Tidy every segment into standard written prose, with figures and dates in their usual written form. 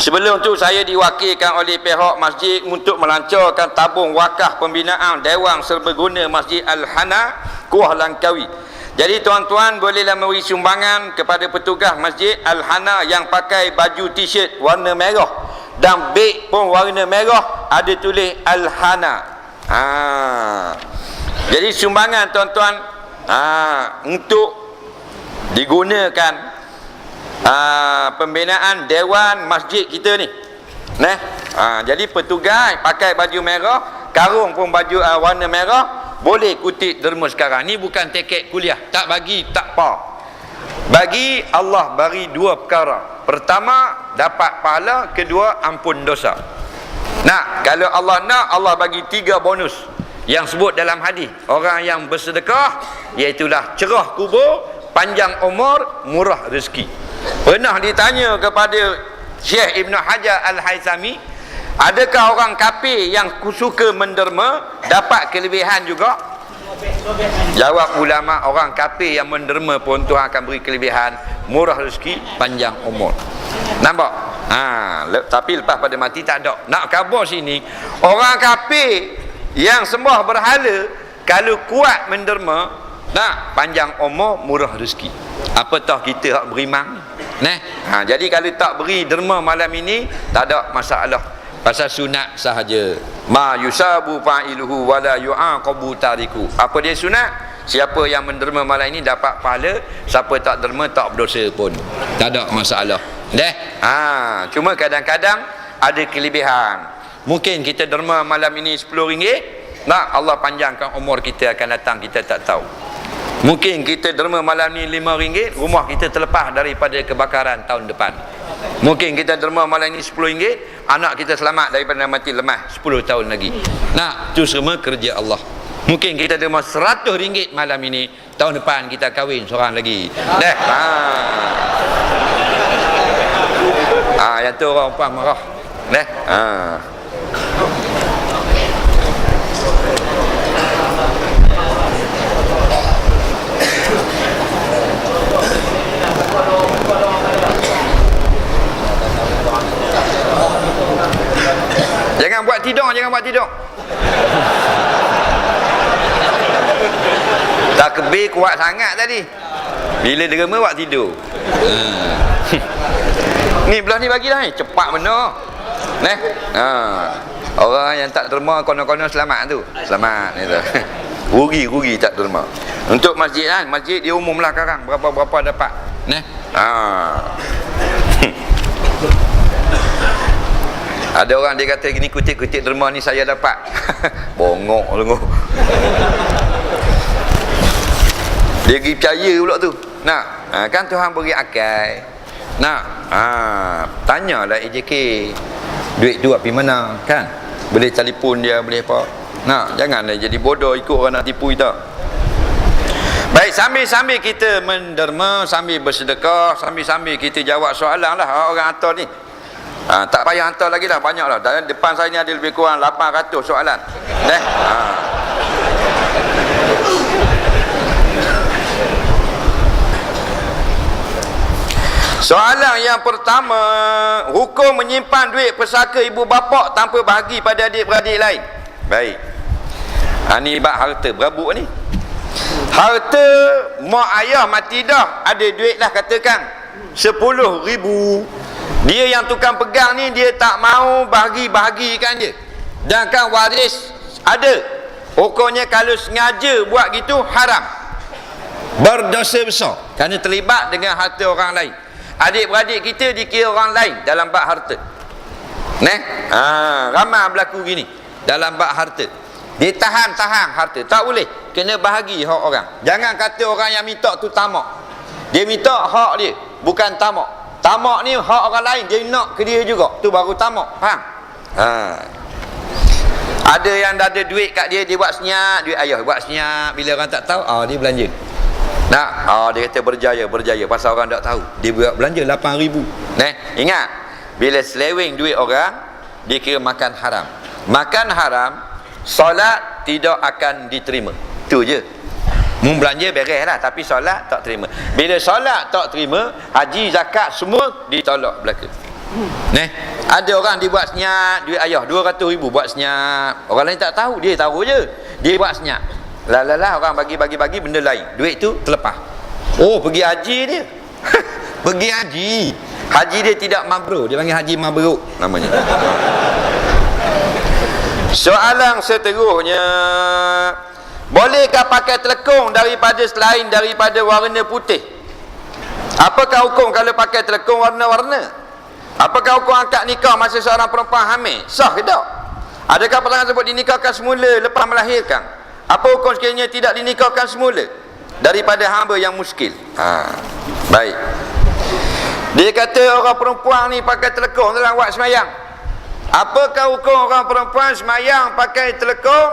Sebelum tu saya diwakilkan oleh pihak masjid untuk melancarkan tabung wakaf pembinaan Dewan Serbaguna Masjid Al-Hana, Kuala Langkawi. Jadi tuan-tuan bolehlah memberi sumbangan kepada petugas Masjid Al-Hana yang pakai baju t-shirt warna merah dan beg pun warna merah, ada tulis Al-Hana. Jadi sumbangan tuan-tuan untuk digunakan pembinaan Dewan Masjid kita ni. Jadi petugas pakai baju merah, karung pun baju warna merah, boleh kutip derma sekarang. Ni bukan tiket kuliah, tak bagi tak apa. Bagi Allah bagi dua perkara. Pertama, dapat pahala. Kedua, ampun dosa. Kalau Allah nak, Allah bagi 3 bonus yang sebut dalam hadis. Orang yang bersedekah, iaitulah cerah kubur, panjang umur, murah rezeki. Pernah ditanya kepada Syekh Ibn Hajar Al-Haythami, adakah orang kafir yang suka menderma dapat kelebihan juga? Jawab ulama, orang kafir yang menderma pun Tuhan akan beri kelebihan, murah rezeki, panjang umur. Nampak? Tapi lepas pada mati tak ada. Nak khabar sini, orang kafir yang sembah berhala, kalau kuat menderma, panjang umur, murah rezeki. Apatah kita hak beriman. Jadi kalau tak beri derma malam ini, tak ada masalah. Pasal sunat sahaja. Ma yusabu fa'iluhu wala yu'aqabu tariku. Apa dia sunat? Siapa yang menderma malam ini dapat pahala, siapa tak derma tak berdosa pun. Tak ada masalah. Cuma kadang-kadang ada kelebihan. Mungkin kita derma malam ini RM10, Allah panjangkan umur kita akan datang, kita tak tahu. Mungkin kita derma malam ni RM5, rumah kita terlepas daripada kebakaran tahun depan. Mungkin kita derma malam ni RM10, anak kita selamat daripada mati lemah 10 tahun lagi. Itu semua kerja Allah. Mungkin kita derma RM100 malam ini, tahun depan kita kahwin seorang lagi. Yang tu orang umpang marah. Jangan buat tidur. Tak kebir kuat sangat tadi. Bila derma buat tidur. Ni belah ni bagilah ni, cepat benar. Orang yang tak derma konon-konon selamat tu. Selamat ni tu. Rugi tak derma. Untuk masjid masjid dia umumlah sekarang berapa dapat. Ada orang dia kata gini, kutip-kutip derma ni saya dapat. Bongok lenguh. Dia pergi percaya pula tu. Kan Tuhan beri akal. Tanyalah AJK, duit tu pergi mana, kan? Boleh telefon dia, boleh apa. Janganlah jadi bodoh ikut orang nak tipu kita. Baik, sambil-sambil kita menderma, sambil bersedekah, sambil-sambil kita jawab soalan lah orang hantar ni. Tak payah hantar lagi dah, banyak lah. Dalam depan saya ni ada lebih kurang 800 soalan. Soalan yang pertama, hukum menyimpan duit pesaka ibu bapa tanpa bahagi pada adik-beradik lain. Baik. Ni bab harta berabuk ni. Harta mak ayah mati dah, ada duit lah katakan 10,000. Dia yang tukang pegang ni, dia tak mau bahagi-bahagikan dia. Dan kan waris ada. Pokoknya kalau sengaja buat gitu, haram. Berdosa besar kerana terlibat dengan harta orang lain. Adik-beradik kita dikira orang lain dalam bab harta. Ramai berlaku gini dalam bab harta. Dia tahan harta, tak boleh, kena bahagi hak orang. Jangan kata orang yang minta tu tamak. Dia minta hak dia, bukan tamak. Tamak ni hak orang lain, dia nak ke dia juga, tu baru tamak. Faham? Ada yang dah ada duit kat dia, dia buat senyap, duit ayah buat senyap, bila orang tak tahu, dia belanja. Dia kata berjaya pasal orang tak tahu. Dia buat belanja 8,000. Ingat, bila seleweng duit orang, dia kira makan haram. Makan haram, solat tidak akan diterima. Tu je. Belanja beres lah, tapi solat tak terima. Bila solat tak terima, haji, zakat semua ditolak belaka. Ada orang dia buat senyap, duit ayah 200,000 buat senyap. Orang lain tak tahu, dia tahu je. Dia buat senyap. Lah orang bagi benda lain. Duit tu terlepas. Oh, pergi haji dia. Pergi haji. Haji dia tidak mabrur, dia panggil haji mabrur namanya. Soalan seterusnya, bolehkah pakai telekung selain daripada warna putih? Apakah hukum kalau pakai telekung warna-warna? Apakah hukum akad nikah masa seorang perempuan hamil? Sah ke tak? Adakah pasangan tersebut dinikahkan semula lepas melahirkan? Apa hukum sekiranya tidak dinikahkan semula daripada hamba yang muskil? Baik. Dia kata orang perempuan ni pakai telekung dalam wak semayang. Apakah hukum orang perempuan semayang pakai telekung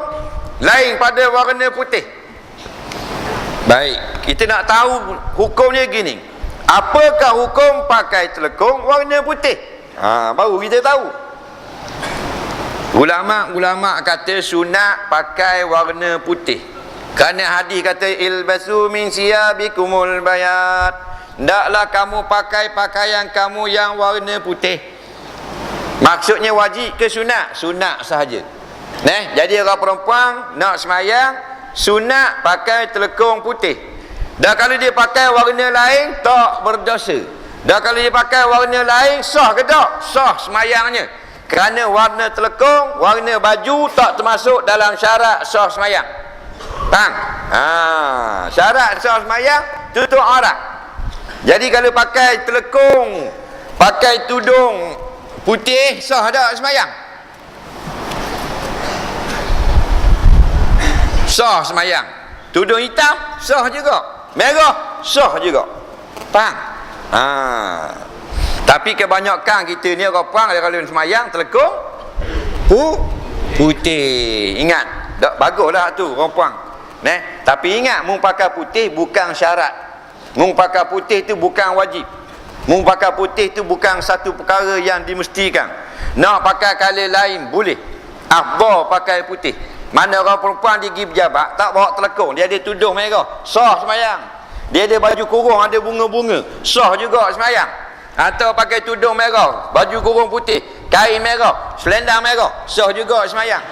lain pada warna putih? Baik, kita nak tahu hukumnya gini. Apakah hukum pakai telekung warna putih? Baru kita tahu. Ulama' kata sunat pakai warna putih. Kerana hadis kata ilbasu min siyabikumul bayat. Ndaklah kamu pakai pakaian kamu yang warna putih. Maksudnya wajib ke sunat? Sunat sahaja. Jadi orang perempuan nak semayang sunat pakai telekung putih. Dan kalau dia pakai warna lain tak berdosa. Dan kalau dia pakai warna lain sah ke tak? Sah semayangnya. Kerana warna telekung, warna baju tak termasuk dalam syarat sah semayang. Faham? Syarat sah semayang tutup aurat. Jadi kalau pakai telekung, pakai tudung putih, sah tak semayang? Sah semayang. Tudung hitam, sah juga. Merah, sah juga. Faham? Tapi kebanyakan kita ni orang perang kalau semayang telekung putih. Ingat, tak baguslah tu orang perang. Tapi ingat, mung pakai putih bukan syarat. Mung pakai putih tu bukan wajib. Mung pakai putih tu bukan satu perkara yang dimestikan. Nak pakai colour lain boleh. Afdal pakai putih. Mana orang perempuan dia pergi berjabat tak bawa telekung, dia ada tudung merah, sah semayang. Dia ada baju kurung ada bunga-bunga, sah juga semayang. Atau pakai tudung merah, baju kurung putih, kain merah, selendang merah, sah juga semayang.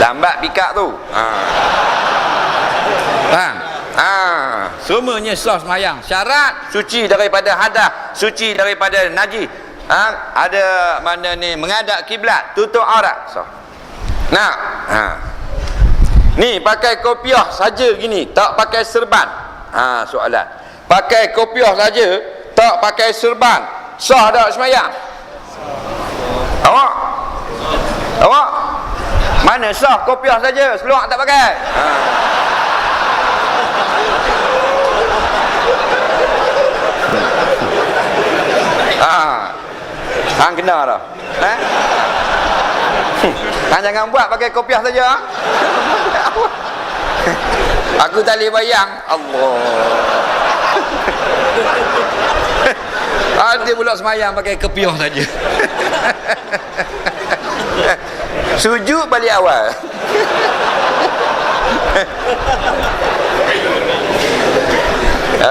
Lambat pikak tu. Faham? Semuanya sah semayang. Syarat suci daripada hadas, suci daripada najis. Ada mana ni menghadap kiblat, tutup aurat, sah. Ni pakai kopiah saja gini, tak pakai serban. Soalan. Pakai kopiah saja, tak pakai serban, sah tak semayang? Awak mana sah kopiah saja, seluar tak pakai? Hang kena dah. Hang jangan buat pakai kopiah saja. Aku tak boleh bayang. Allah. Dia pula semayang pakai kopiah saja. Sujud balik awal.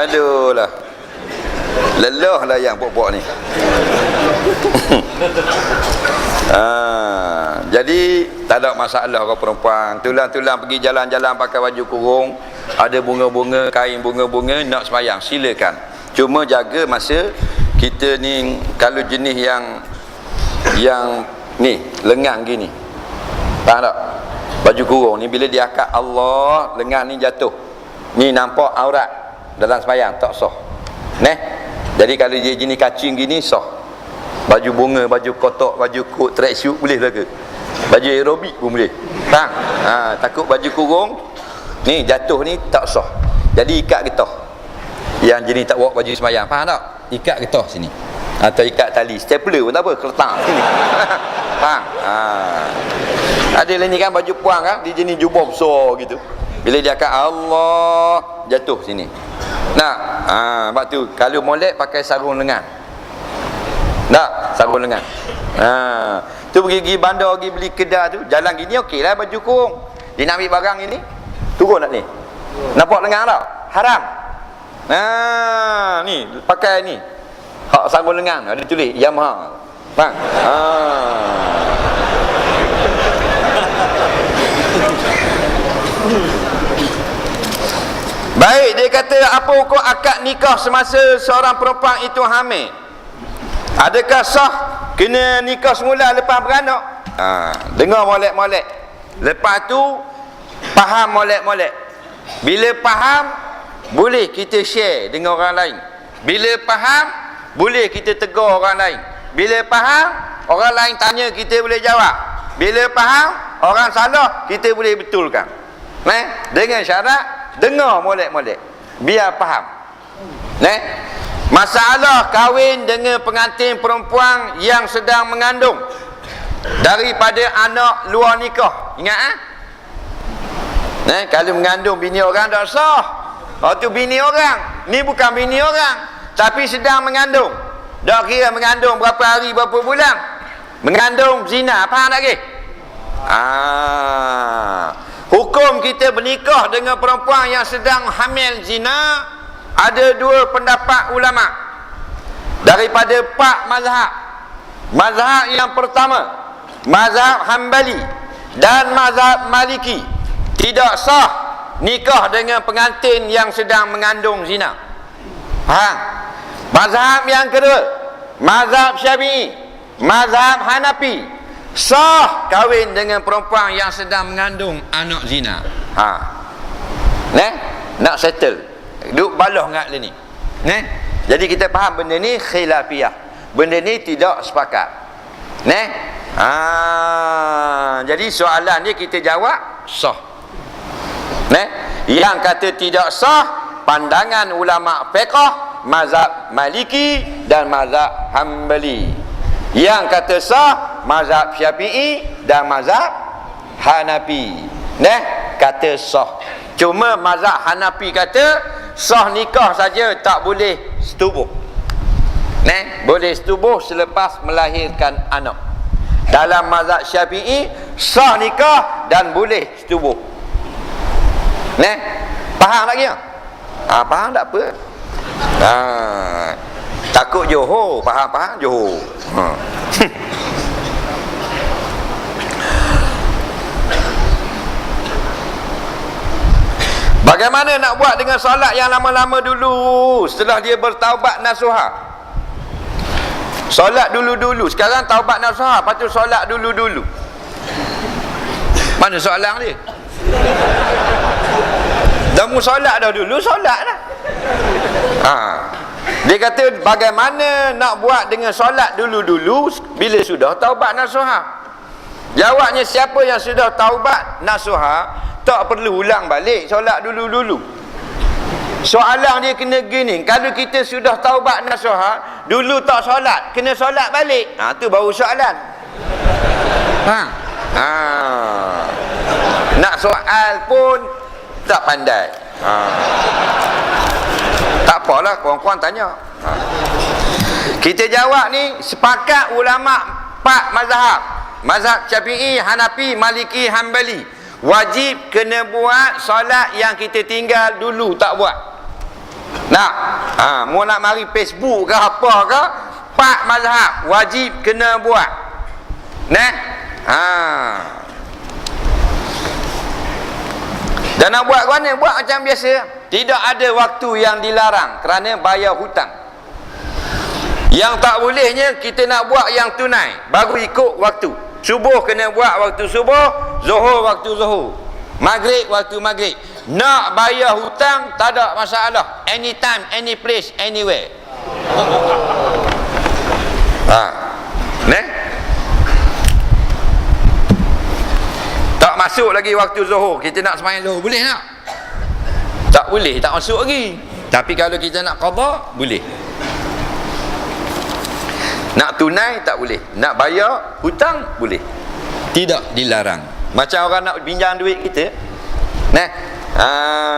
Aduh lah. Lelah lah yang pok-pok ni. Jadi tak ada masalah orang perempuan tulang-tulang pergi jalan-jalan pakai baju kurung, ada bunga-bunga, kain bunga-bunga, nak semayang silakan. Cuma jaga masa kita ni kalau jenis yang ni lengan gini, faham tak? Baju kurung ni bila dia akad Allah, lengan ni jatuh, ni nampak aurat dalam semayang, tak sah. Jadi kalau dia jenis kacing gini sah. Baju bunga, baju kotak, baju coat, track suit boleh lah ke? Baju aerobik pun boleh. Faham? Takut baju kurung ni jatuh ni tak sah. Jadi ikat getah. Yang jenis tak bawa baju semayang, faham tak? Ikat getah sini. Atau ikat tali, stapler pun tak apa, keletak sini. Faham? Ada lah ni kan baju puang kan, dia jenis jubah besar gitu. Bila dia akan Allah jatuh sini. Sebab tu kalau molek pakai sarung lengan. Tak, sarung lengan. Tu pergi bandar, pergi beli kedai tu, jalan gini okey lah baju kurung. Dia nak ambil barang ini, turun tak ni? Nampak lengan tak? Haram. Ni pakai ni. Hak sarung lengan ada tulis Yamaha. Faham? Baik, dia kata apa hukum akad nikah semasa seorang perempuan itu hamil? Adakah sah kena nikah semula lepas beranak? Dengar molek-molek. Lepas tu faham molek-molek. Bila faham, boleh kita share dengan orang lain. Bila faham, boleh kita tegur orang lain. Bila faham, orang lain tanya, kita boleh jawab. Bila faham, orang salah, kita boleh betulkan. Dengan syarat dengar molek-molek, biar faham. Masalah kahwin dengan pengantin perempuan yang sedang mengandung daripada anak luar nikah. Ingat kalau mengandung bini orang tak sah. Tu bini orang, ni bukan bini orang, tapi sedang mengandung. Tak kira mengandung berapa hari, berapa bulan. Mengandung zina, faham tak ke? Hukum kita bernikah dengan perempuan yang sedang hamil zina, ada dua pendapat ulama daripada 4 mazhab. Mazhab yang pertama, mazhab Hambali dan mazhab Maliki, tidak sah nikah dengan pengantin yang sedang mengandung zina. Mazhab yang kedua, mazhab Syafi'i, mazhab Hanafi, sah kahwin dengan perempuan yang sedang mengandung anak zina. Nak settle, duk baloh ngat ni. Jadi kita faham benda ni khilafiyah, benda ni tidak sepakat. Jadi soalan ni kita jawab sah. Yang kata tidak sah, pandangan ulama fiqh, mazhab Maliki dan mazhab Hambali. Yang kata sah, mazhab Syafi'i dan mazhab Hanafi. Kata sah. Cuma mazhab Hanafi kata sah nikah saja, tak boleh setubuh. Boleh setubuh selepas melahirkan anak. Dalam mazhab Syafi'i sah nikah dan boleh setubuh. Faham lagi tak? Faham tak apa. Takut Johor, faham Johor. Bagaimana nak buat dengan solat yang lama-lama dulu setelah dia bertaubat nasuha? Solat dulu-dulu, sekarang taubat nasuha, lepas tu solat dulu-dulu. Mana soalan dia? Dah mu solat dah dulu, solat dah. Dia kata bagaimana nak buat dengan solat dulu-dulu bila sudah taubat nasuha? Jawabnya, siapa yang sudah taubat nasuha tak perlu ulang balik solat dulu-dulu. Soalan dia kena gini, kalau kita sudah taubat nasuha, dulu tak solat, kena solat balik. Tu baru soalan. Nak soal pun tak pandai. Tak apalah, korang-korang tanya. Kita jawab ni, sepakat ulama 4 mazhab. Mazhab Syafi'i, Hanafi, Maliki, Hambali, wajib kena buat solat yang kita tinggal dulu tak buat. Mau nak mari Facebook ke apa ke, 4 mazhab wajib kena buat. Dan nak buat mana? Buat macam biasa. Tidak ada waktu yang dilarang kerana bayar hutang. Yang tak bolehnya kita nak buat yang tunai, baru ikut waktu. Subuh kena buat waktu subuh, zuhur waktu zuhur, maghrib waktu maghrib. Nak bayar hutang tak ada masalah, anytime, any place, anywhere. Tak masuk lagi waktu zuhur, kita nak sembahyang zuhur, boleh tak? Tak boleh, tak masuk lagi. Tapi kalau kita nak qada, boleh. Nak tunai tak boleh, nak bayar hutang boleh, tidak dilarang. Macam orang nak pinjam duit kita,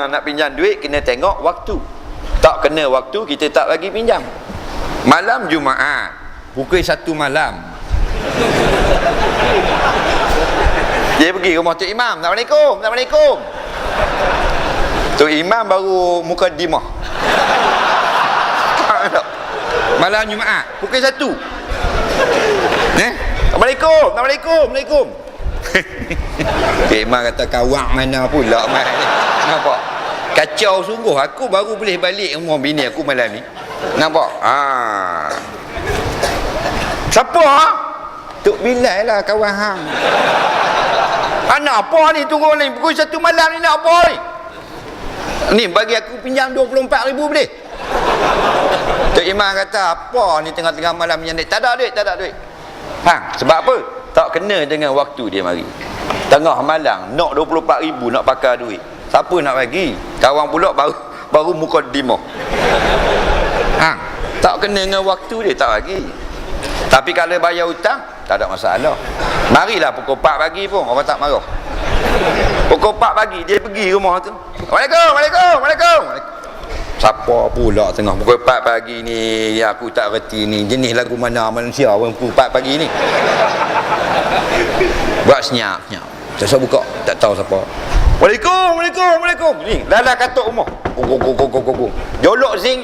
nak pinjam duit kena tengok waktu. Tak kena waktu, kita tak bagi pinjam. Malam Jumaat pukul 1 malam dia pergi rumah Tok Imam, Assalamualaikum, Assalamualaikum. Tok Imam baru mukaddimah. Malam Jumaat pukul 1. Assalamualaikum. Mak kata kawak mana pula mak ni. Nampak? Kacau sungguh. Aku baru boleh balik rumah bini aku malam ni. Nampak? Siapa? Tok Bilal lah kawan hang. Nak apa ni turun ni pukul 1 malam ni, nak apa ni? Ni bagi aku pinjam 24,000 boleh? Tok Imam kata apa ni tengah-tengah malam yang ni? Tak ada duit. Hang, sebab apa? Tak kena dengan waktu dia mari. Tengah malam nak 24,000 nak pakai duit. Siapa nak bagi? Kawan pula baru mukaddimah. Hang, tak kena dengan waktu dia tak bagi. Tapi kalau bayar hutang tak ada masalah. Marilah pukul 4 pagi pun orang tak marah. Pukul 4 pagi dia pergi rumah tu. Waalaikumsalam. Siapa pula tengah pukul 4 pagi ni ya, aku tak reti ni. Jenis lagu mana manusia pukul 4 pagi ni. Buat senyap. Tak buka, tak tahu siapa. Waalaikum. Ni lala katuk rumah. Go. Jolok zing.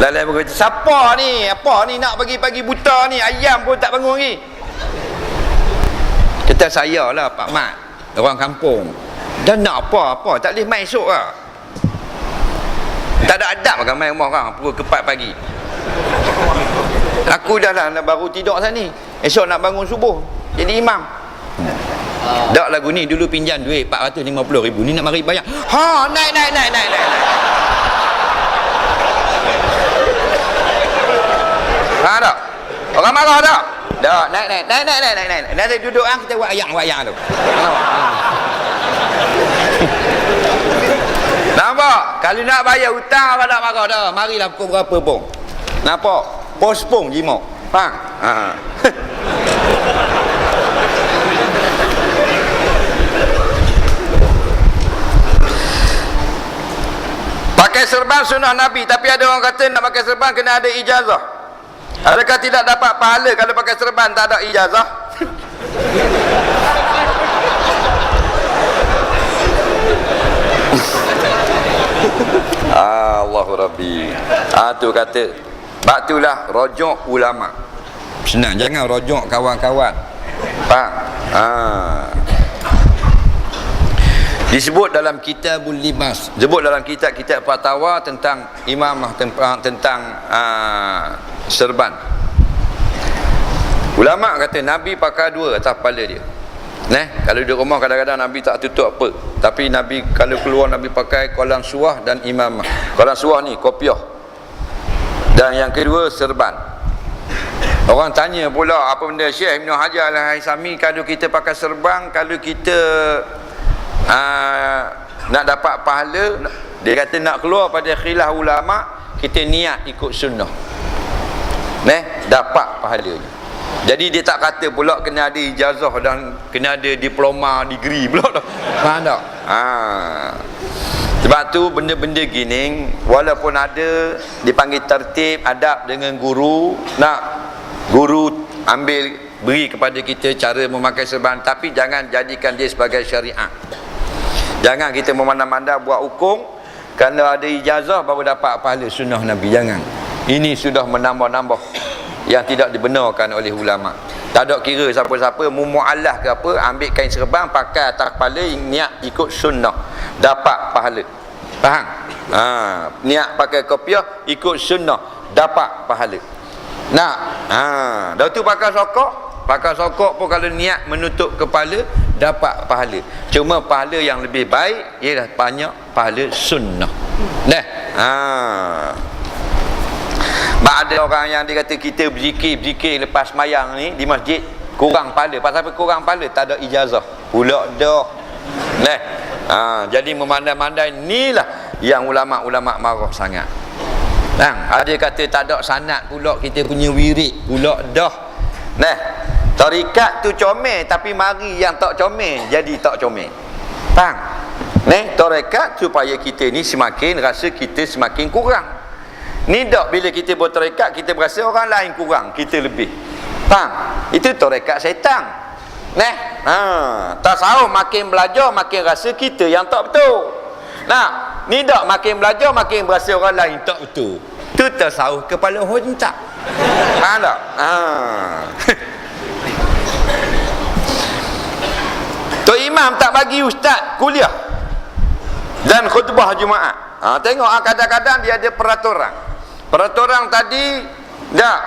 Lalai berkata, siapa ni? Apa ni nak pagi-pagi buta ni? Ayam pun tak bangun lagi. Kata saya lah Pak Mat, orang kampung. Dan nak apa-apa, tak boleh main esok lah. Tak ada adab kan main rumah orang pukul 4 pagi. Aku dah lah baru tidur sana ni. Esok nak bangun subuh jadi imam. Dak lagu ni dulu pinjam duit 450,000 ni nak mari bayar. Naik. Tak? Orang marah tak? Tak, naik. Nanti duduk kita buat ayang tu. Nampak? Kalau nak bayar hutang apa tak marah dah. Marilah pukul berapa pun. Nampak? Pospong jimak. Faham? Pakai serban sunnah Nabi, tapi ada orang kata nak pakai serban kena ada ijazah. Adakah tidak dapat pahala kalau pakai serban tak ada ijazah? Allahu Rabbi. Tu kata bak itulah rojok ulama. Senang, jangan rojok kawan-kawan. Faham? Disebut dalam Kitabul Libas, disebut dalam kitab fatwa tentang imamah, tentang serban. Ulama kata Nabi pakai 2 atas kepala dia. Kalau di rumah kadang-kadang Nabi tak tutup apa, tapi Nabi kalau keluar Nabi pakai kolam suah dan imamah. Kolam suah ni kopiah, dan yang kedua serban. Orang tanya pula apa benda Syekh Ibn Hajar Al-Haisami, kalau kita pakai serban, kalau kita nak dapat pahala, dia kata nak keluar pada khilaf ulama, kita niat ikut sunnah, dapat pahalanya. Jadi dia tak kata pula kena ada ijazah dan kena ada diploma, degree pula dah. Faham tak? Sebab tu benda-benda gini walaupun ada dipanggil tertib adab dengan guru, nak guru ambil beri kepada kita cara memakai serban, tapi jangan jadikan dia sebagai syariat. Jangan kita memandang-mandang buat hukum kerana ada ijazah baru dapat pahala sunnah Nabi. Jangan. Ini sudah menambah-nambah yang tidak dibenarkan oleh ulama. Tak ada kira siapa-siapa mu'allah ke apa, ambil kain serban pakai atas kepala, niat ikut sunnah, dapat pahala. Faham? Niat pakai kopiah ikut sunnah, dapat pahala. Dah tu pakai sokok pun kalau niat menutup kepala dapat pahala. Cuma pahala yang lebih baik ialah banyak pahala sunnah. Ada orang yang dia kata kita berzikir lepas semayang ni di masjid kurang pahala. Pasal apa kurang pahala? Tak ada ijazah pula dah. Jadi memandai-mandai inilah yang ulama-ulama marah sangat. Ada kata tak ada sanad pula kita punya wirid pula dah. Tarikat tu comel, tapi mari yang tak comel jadi tak comel. Faham? Tarikat supaya kita ni semakin rasa kita semakin kurang. Ni tak bila kita bertarikat kita berasa orang lain kurang, kita lebih. Faham? Itu tarikat syaitan. Tasawuf makin belajar makin rasa kita yang tak betul. Nah, ni dak makin belajar makin berasa orang lain tak betul. Tu tasawuf kepala hontak. Faham tak? Tok Imam tak bagi ustaz kuliah dan khutbah Jumaat. Tengok kadang-kadang dia ada peraturan. Peraturan tadi dak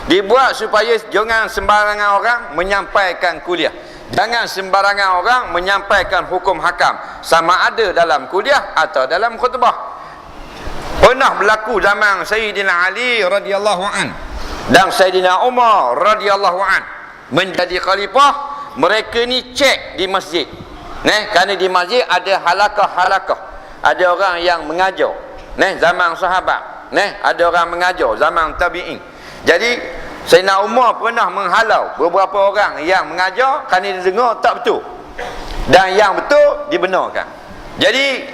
dibuat supaya jangan sembarangan orang menyampaikan kuliah. Jangan sembarangan orang menyampaikan hukum hakam, sama ada dalam kuliah atau dalam khutbah. Pernah berlaku zaman Sayyidina Ali radhiyallahu an dan Sayyidina Umar radhiyallahu an menjadi khalifah. Mereka ni cek di masjid. Kerana di masjid ada halakah-halakah. Ada orang yang mengajar. Zaman sahabat. Ada orang mengajar zaman tabi'in. Jadi Sayyidina Umar pernah menghalau beberapa orang yang mengajar kerana dia dengar tak betul. Dan yang betul dibenarkan. Jadi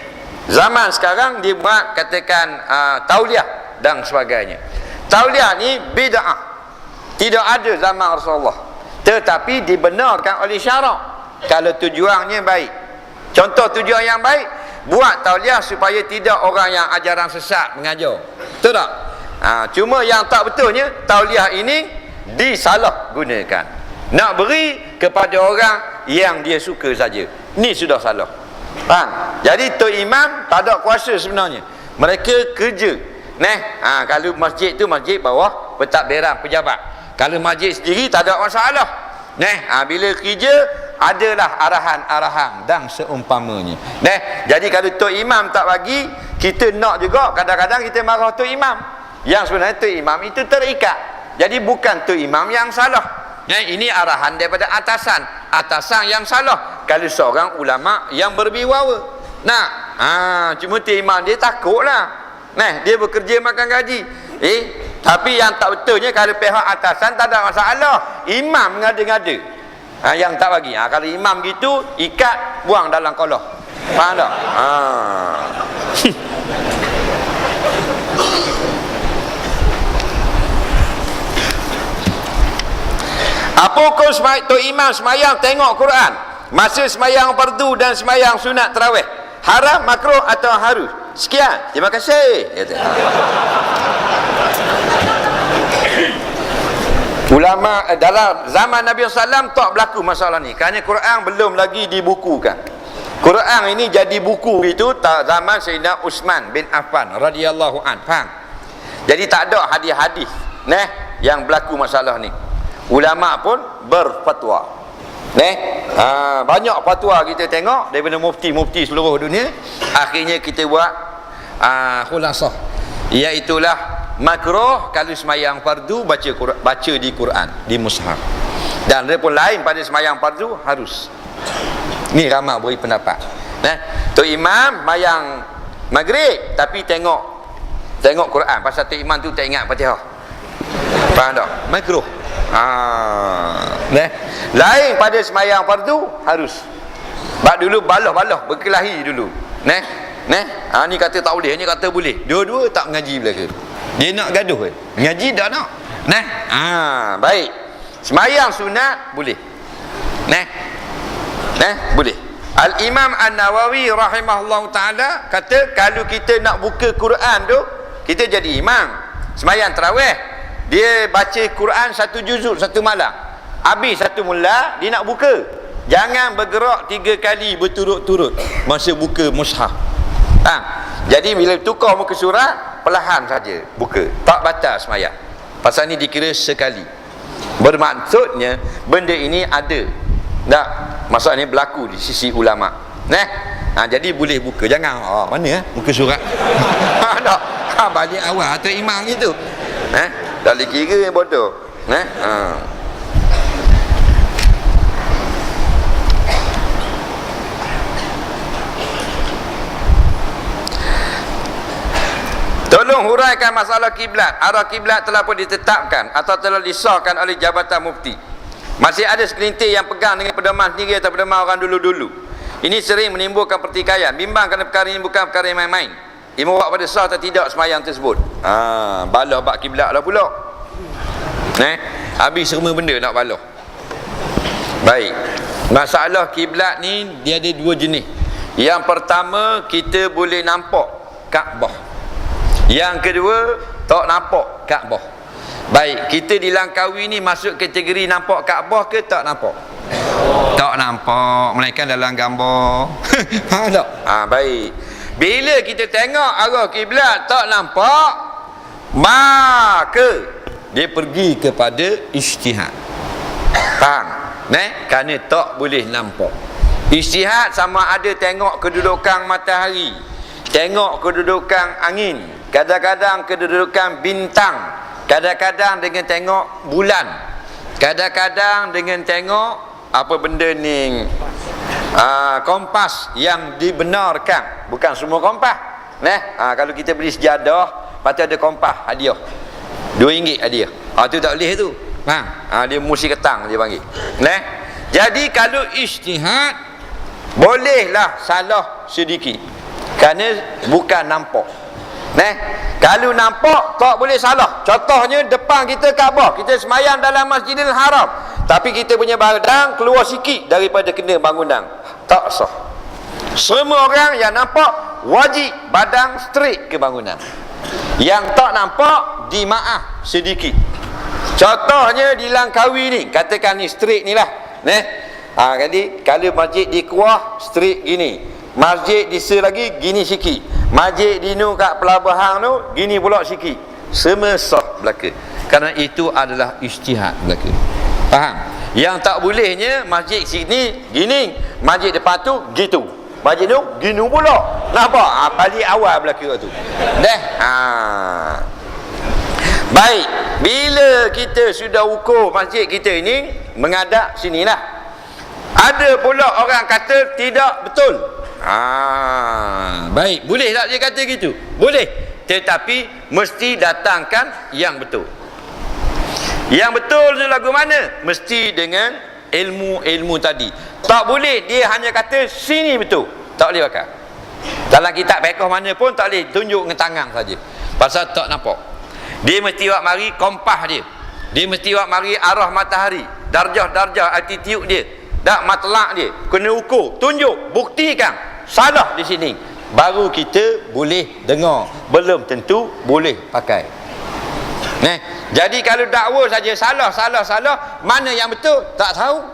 zaman sekarang dibuat katakan tauliah dan sebagainya. Tauliah ni bid'ah. Tidak ada zaman Rasulullah. Tetapi dibenarkan oleh syarak kalau tujuannya baik. Contoh tujuan yang baik, buat tauliah supaya tidak orang yang ajaran sesat mengajar. Betul tak? Cuma yang tak betulnya tauliah ini disalah gunakan. Nak beri kepada orang yang dia suka saja. Ni sudah salah. Faham? Jadi Tok Imam tak ada kuasa sebenarnya. Mereka kerja. Kalau masjid tu masjid bawah pentadbiran pejabat. Kalau masjid sendiri tak ada masalah. Bila kerja adalah arahan-arahan dan seumpamanya. Jadi kalau Tok Imam tak bagi, kita nak juga kadang-kadang kita marah Tok Imam. Yang sebenarnya Tok Imam itu terikat. Jadi bukan Tok Imam yang salah. Ini arahan daripada atasan. Atasan yang salah. Kalau seorang ulama yang berwibawa. Cuma Tok Imam dia takutlah. Dia bekerja makan gaji. Tapi yang tak betulnya kalau pihak atasan tak ada masalah. Imam mengada-ngada. Yang tak bagi. Kalau imam gitu, ikat, buang dalam kolah. Faham tak? Apa hukum Tok Imam semayang tengok Quran masa semayang fardu dan semayang sunat tarawih? Haram, makruh atau harus? Sekian. Terima kasih. Ulama dalam zaman Nabi SAW tak berlaku masalah ni kerana Quran belum lagi dibukukan. Quran ini jadi buku itu zaman Sayyidina Uthman bin Affan radhiyallahu an. Faham? Jadi tak ada hadis-hadis yang berlaku masalah ni. Ulama pun berfatwa. Banyak fatwa kita tengok daripada mufti-mufti seluruh dunia. Akhirnya kita buat khulasah, iaitulah makruh kalau semayang fardu baca di Quran, di mushaf. Dan dia pun lain pada semayang fardu harus. Ni ramai beri pendapat. Tok Imam mayang maghrib tapi tengok Quran. Pasal Tok Imam tu tak ingat Fatihah. Faham tak? Makruh. Lain pada semayang fardu harus. Bak dulu balah-balah berkelahi dulu. Ni kata tak boleh, ni kata boleh. Dua-dua tak mengaji belaka. Dia nak gaduh ke? Ngaji tak nak. Baik. Semayang sunat boleh. Boleh. Al-Imam An-Nawawi rahimahullahu ta'ala kata kalau kita nak buka Quran tu, kita jadi imam. Semayang tarawih, dia baca Quran satu juzuk satu malam. Habis satu mula, dia nak buka. Jangan bergerak 3 kali berturut-turut masa buka mushaf. Jadi bila tukar muka surat, perlahan saja buka. Tak batal semayang. Pasal ni dikira sekali. Bermaksudnya benda ini ada. Tak? Maksudnya berlaku di sisi ulama. Jadi boleh buka. Jangan mana muka surat. Tak. Balik awal atau imam itu. Dah kira bodoh. Tolong huraikan masalah kiblat. Arah kiblat telah pun ditetapkan atau telah disahkan oleh Jabatan Mufti. Masih ada segelintir yang pegang dengan pedoman sendiri atau pedoman orang dulu-dulu. Ini sering menimbulkan pertikaian. Bimbang kerana perkara ini bukan perkara yang main-main. Ia membawa pada sah atau tidak semayang tersebut. Balah bak kiblat lah pula. Habis semua benda nak balah. Baik. Masalah kiblat ni dia ada dua jenis. Yang pertama, kita boleh nampak Kaabah. Yang kedua, tak nampak Kaabah. Baik, kita di Langkawi ni masuk kategori nampak Kaabah ke tak nampak? Tak nampak, melainkan dalam gambar. Faham tak? Baik. Bila kita tengok arah kiblat tak nampak, maka dia pergi kepada ijtihad. Faham? Kerana tak boleh nampak. Ijtihad sama ada tengok kedudukan matahari, tengok kedudukan angin, kadang-kadang kedudukan bintang, kadang-kadang dengan tengok bulan, kadang-kadang dengan tengok apa benda ni, kompas yang dibenarkan. Bukan semua kompas. Kalau kita beli sejadah, patut ada kompas hadiah, RM2 hadiah. Tu tak boleh tu. Dia musi ketang dia panggil. Jadi kalau ijtihad, bolehlah salah sedikit, kerana bukan nampak. Kalau nampak tak boleh salah. Contohnya depan kita Kaabah, kita semayang dalam Masjidil Haram, tapi kita punya badan keluar sikit daripada kena bangunan, tak sah. Semua orang yang nampak wajib badan straight ke bangunan. Yang tak nampak dimaaf sedikit. Contohnya di Langkawi ni, katakan ni straight ni lah. Jadi kalau masjid di Kuah straight gini, masjid di lagi gini sikit, masjid di nu kat pelabuhan tu gini pula sikit, semua sah belaka. Kerana itu adalah ijtihad belaka. Faham? Yang tak bolehnya masjid sini gini, masjid depan tu gitu, masjid tu gini pula. Nampak? Balik awal belaka tu. Baik, bila kita sudah ukur masjid kita ini menghadap sinilah, ada pula orang kata tidak betul. Baik, boleh tak dia kata gitu? Boleh, tetapi mesti datangkan yang betul. Yang betul tu lagu mana? Mesti dengan ilmu tadi. Tak boleh dia hanya kata sini betul, tak boleh pakai. Dalam kitab fiqh mana pun tak boleh tunjuk dengan tangan saja, pasal tak nampak. Dia mesti buat mari kompas dia, dia mesti buat mari arah matahari, darjah altitude dia, dak matlak dia, kena ukur, tunjuk, buktikan salah di sini, baru kita boleh dengar. Belum tentu boleh pakai. Jadi kalau dakwa saja salah, mana yang betul tak tahu,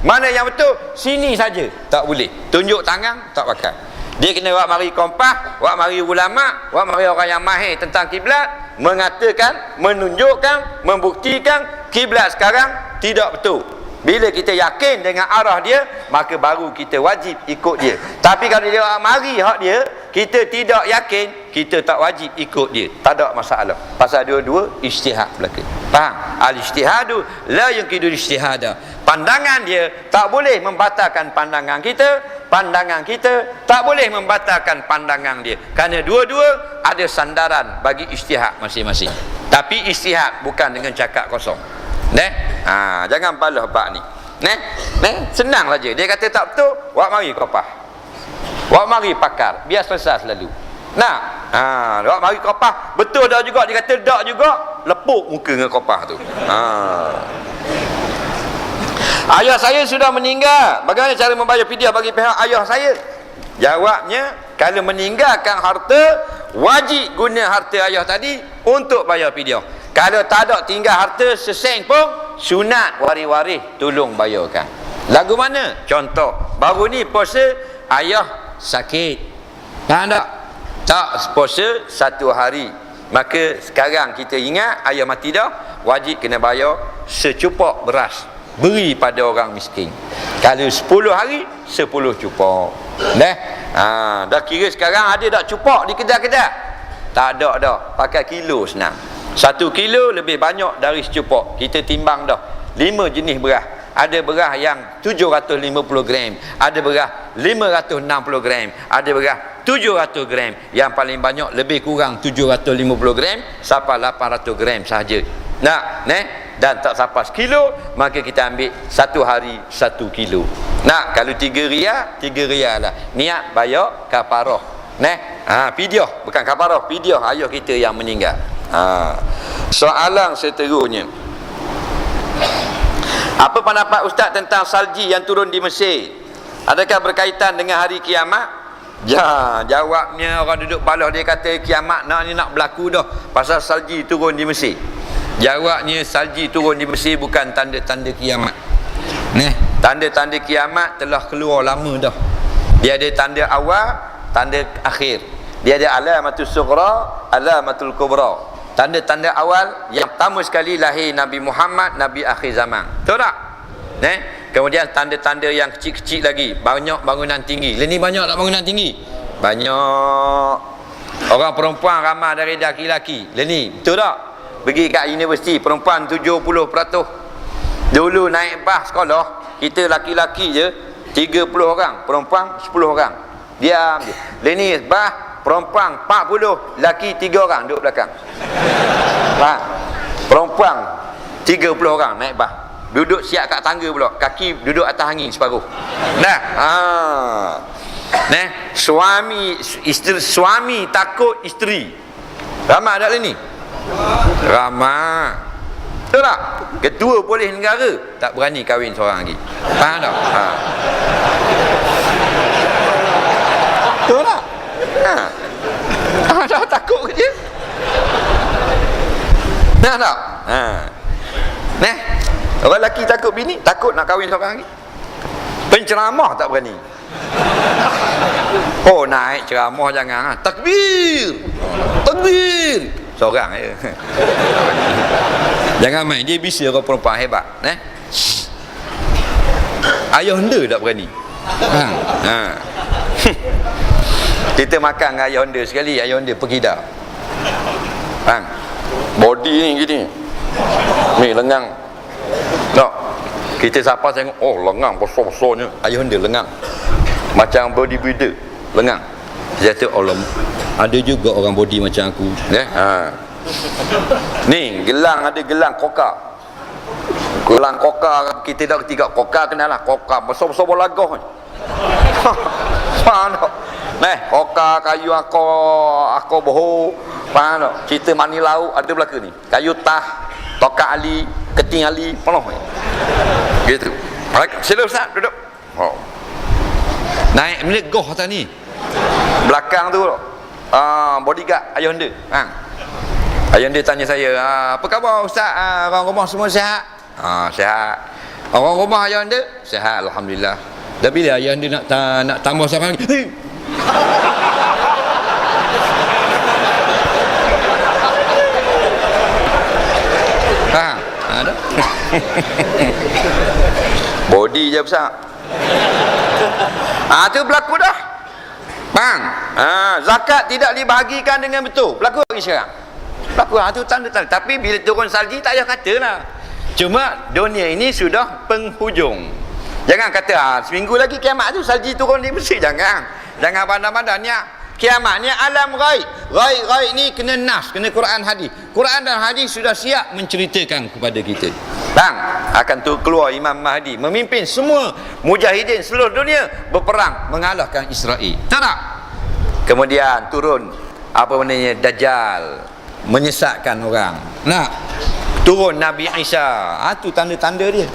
mana yang betul sini saja tak boleh, tunjuk tangan tak pakai. Dia kena buat mari kompas, buat mari ulama, buat mari orang yang mahir tentang kiblat, mengatakan, menunjukkan, membuktikan kiblat sekarang tidak betul. Bila kita yakin dengan arah dia, maka baru kita wajib ikut dia. Tapi kalau dia mari hak dia, kita tidak yakin, kita tak wajib ikut dia. Tak ada masalah. Pasal dua-dua ijtihad belaka. Faham? Al-ijtihadu la yunqidu ijtihada. Pandangan dia tak boleh membatalkan pandangan kita, pandangan kita tak boleh membatalkan pandangan dia. Kerana dua-dua ada sandaran bagi ijtihad masing-masing. Tapi ijtihad bukan dengan cakap kosong. Jangan balah bab ni. Senang saja. Dia kata tak betul, wak mari kopah, wak mari pakar, biar selesai selalu. Wak mari kopah, betul dak juga, dia kata dak juga, lepuk muka dengan kopah tu. Ayah saya sudah meninggal, bagaimana cara membayar fidyah bagi pihak ayah saya? Jawabnya, kalau meninggalkan harta, wajib guna harta ayah tadi untuk bayar fidyah. Kalau tak ada tinggal harta seseng pun, sunat waris-waris tolong bayarkan. Lagu mana? Contoh, baru ni puasa ayah sakit, tak ada, tak puasa 1 hari, maka sekarang kita ingat ayah mati dah, wajib kena bayar secupak beras, beri pada orang miskin. Kalau 10 hari 10 cupak. Dah kira sekarang ada tak cupak di kedai-kedai? Tak ada dah, pakai kilo senang. 1 kilo lebih banyak dari secupak. Kita timbang dah 5 jenis beras. Ada beras yang 750 gram, ada beras 560 gram, ada beras 700 gram. Yang paling banyak lebih kurang 750 gram sampai 800 gram sahaja. Dan tak sampai sekilo, maka kita ambil 1 hari 1 kilo. Kalau 3 riyal lah. Niat bayar kafarah. Fidyah, bukan kafarah, fidyah ayah kita yang meninggal. Soalan seterusnya, Apa pendapat Ustaz tentang salji yang turun di Mesir? Adakah berkaitan dengan hari kiamat? Ya, jawabnya orang duduk balah dia kata kiamat nak berlaku dah pasal salji turun di Mesir. Jawabnya salji turun di Mesir bukan tanda-tanda kiamat. Tanda-tanda kiamat telah keluar lama dah. Dia ada tanda awal, tanda akhir. Dia ada alamatul sughra, alamatul kubra. Tanda-tanda awal yang pertama sekali lahir Nabi Muhammad, Nabi akhir zaman. Tahu tak? Kemudian tanda-tanda yang kecil-kecil lagi, banyak bangunan tinggi. Ini banyak tak bangunan tinggi? Banyak. Orang perempuan ramai dari laki-laki. Ini betul tak? Pergi kat universiti perempuan 70%. Dulu naik bas sekolah, kita laki-laki je 30 orang, perempuan 10 orang. Diam je. Ini bas perempuan 40, laki 3 orang duduk belakang. Perempuan 30 orang naik bas. Duduk siap kat tangga pula, kaki duduk atas angin separuh. Suami takut isteri. Ramai tak ni? Ramai. Betul tak? Ketua polis negara tak berani kahwin seorang lagi. Faham tak? Betul tak? Dah takut ke dia? Tak? Orang lelaki takut bini, takut nak kahwin seorang lagi. Penceramah tak berani. Oh, naik ceramah jangan. Takbir. Takbir. Seorang je. Jangan main, dia bisa orang perempuan hebat. Ayah anda tak berani. Kita makan dengan ayah anda sekali, ayah anda pergi dah. Body ni gini. Ni lengang. Tak. Kita siapa tengok, oh lengang besar-besarnya. Ayah anda lengang. Macam bodybuilder, lengang. Dia kata, oh ada juga orang body macam aku. Ni gelang, ada gelang koka. Gelang koka, kita dah ketiga koka, kenal lah koka besar-besar berlagah ni. Faham tak? Koka kayu aku boho. Faham tak? Cerita mani laut ada belaka ni. Kayu tah, toka ali, keting ali, penuh ni. Gitu. Sila Ustaz, duduk. Naik melegoh atas ni. Belakang tu bodyguard ayah anda. Ayah anda tanya saya, apa khabar Ustaz? Orang rumah semua sihat? Sihat. Orang rumah ayah anda? Sihat, alhamdulillah. Dah bila ayah anda nak tambah seorang lagi? Ada. Body je besar. Tu berlaku dah. Zakat tidak dibahagikan dengan betul. Berlaku lagi sekarang. Berlaku tu tanda-tanda. Tapi bila turun salji tak payah katalah. Cuma dunia ini sudah penghujung. Jangan kata seminggu lagi kiamat tu salji turun di Mesir. Jangan pandang-pandang ni. Kiamat ni alam ghaib. Ghaib ni kena nas, kena Quran hadis. Quran dan hadis sudah siap menceritakan kepada kita. Akan tu keluar Imam Mahdi memimpin semua mujahidin seluruh dunia berperang mengalahkan Israel. Tak? Kemudian turun Dajjal menyesatkan orang. Turun Nabi Isa. Tu tanda-tanda dia.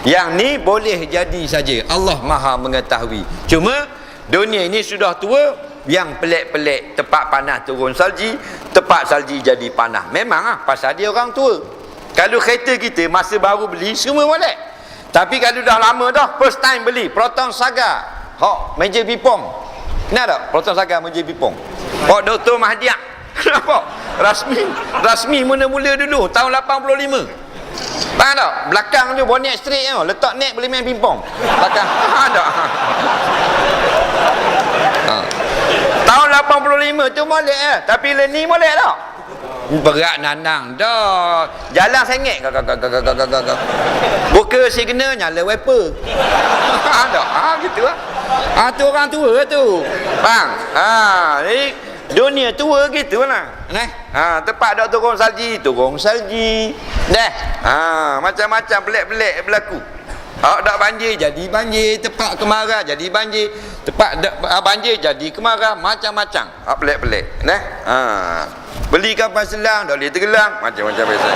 Yang ni boleh jadi saja. Allah Maha mengetahui. Cuma dunia ini sudah tua. Yang pelik-pelik, tempat panas turun salji, tempat salji jadi panas. Memang pasal dia orang tua. Kalau kereta kita masa baru beli semua boleh. Tapi kalau dah lama dah, first time beli Proton Saga, meja pipong. Kenal tak? Proton Saga meja pipong. Dr. Mahdiak. Kenapa? Rasmi mula-mula dulu tahun 85. Faham tak? Belakang tu bonet straight tu, letak net boleh main pingpong. Belakang. Ada. Tahun 85 tu boleh tapi ni boleh tak? Berat nanang dah. Jalan sengit. Buka signal nyala wiper. Ada. Gitu lah. Tu orang tua tu. Bang. Ni dunia tua gitulah. Tempat dak turun salji. Macam-macam pelik-pelik berlaku. Tak banjir jadi banjir, tempat kemarau jadi banjir, tempat banjir jadi kemarau, macam-macam. Pelik-pelik. Beli kapal selam dah boleh tenggelam, macam-macam biasa.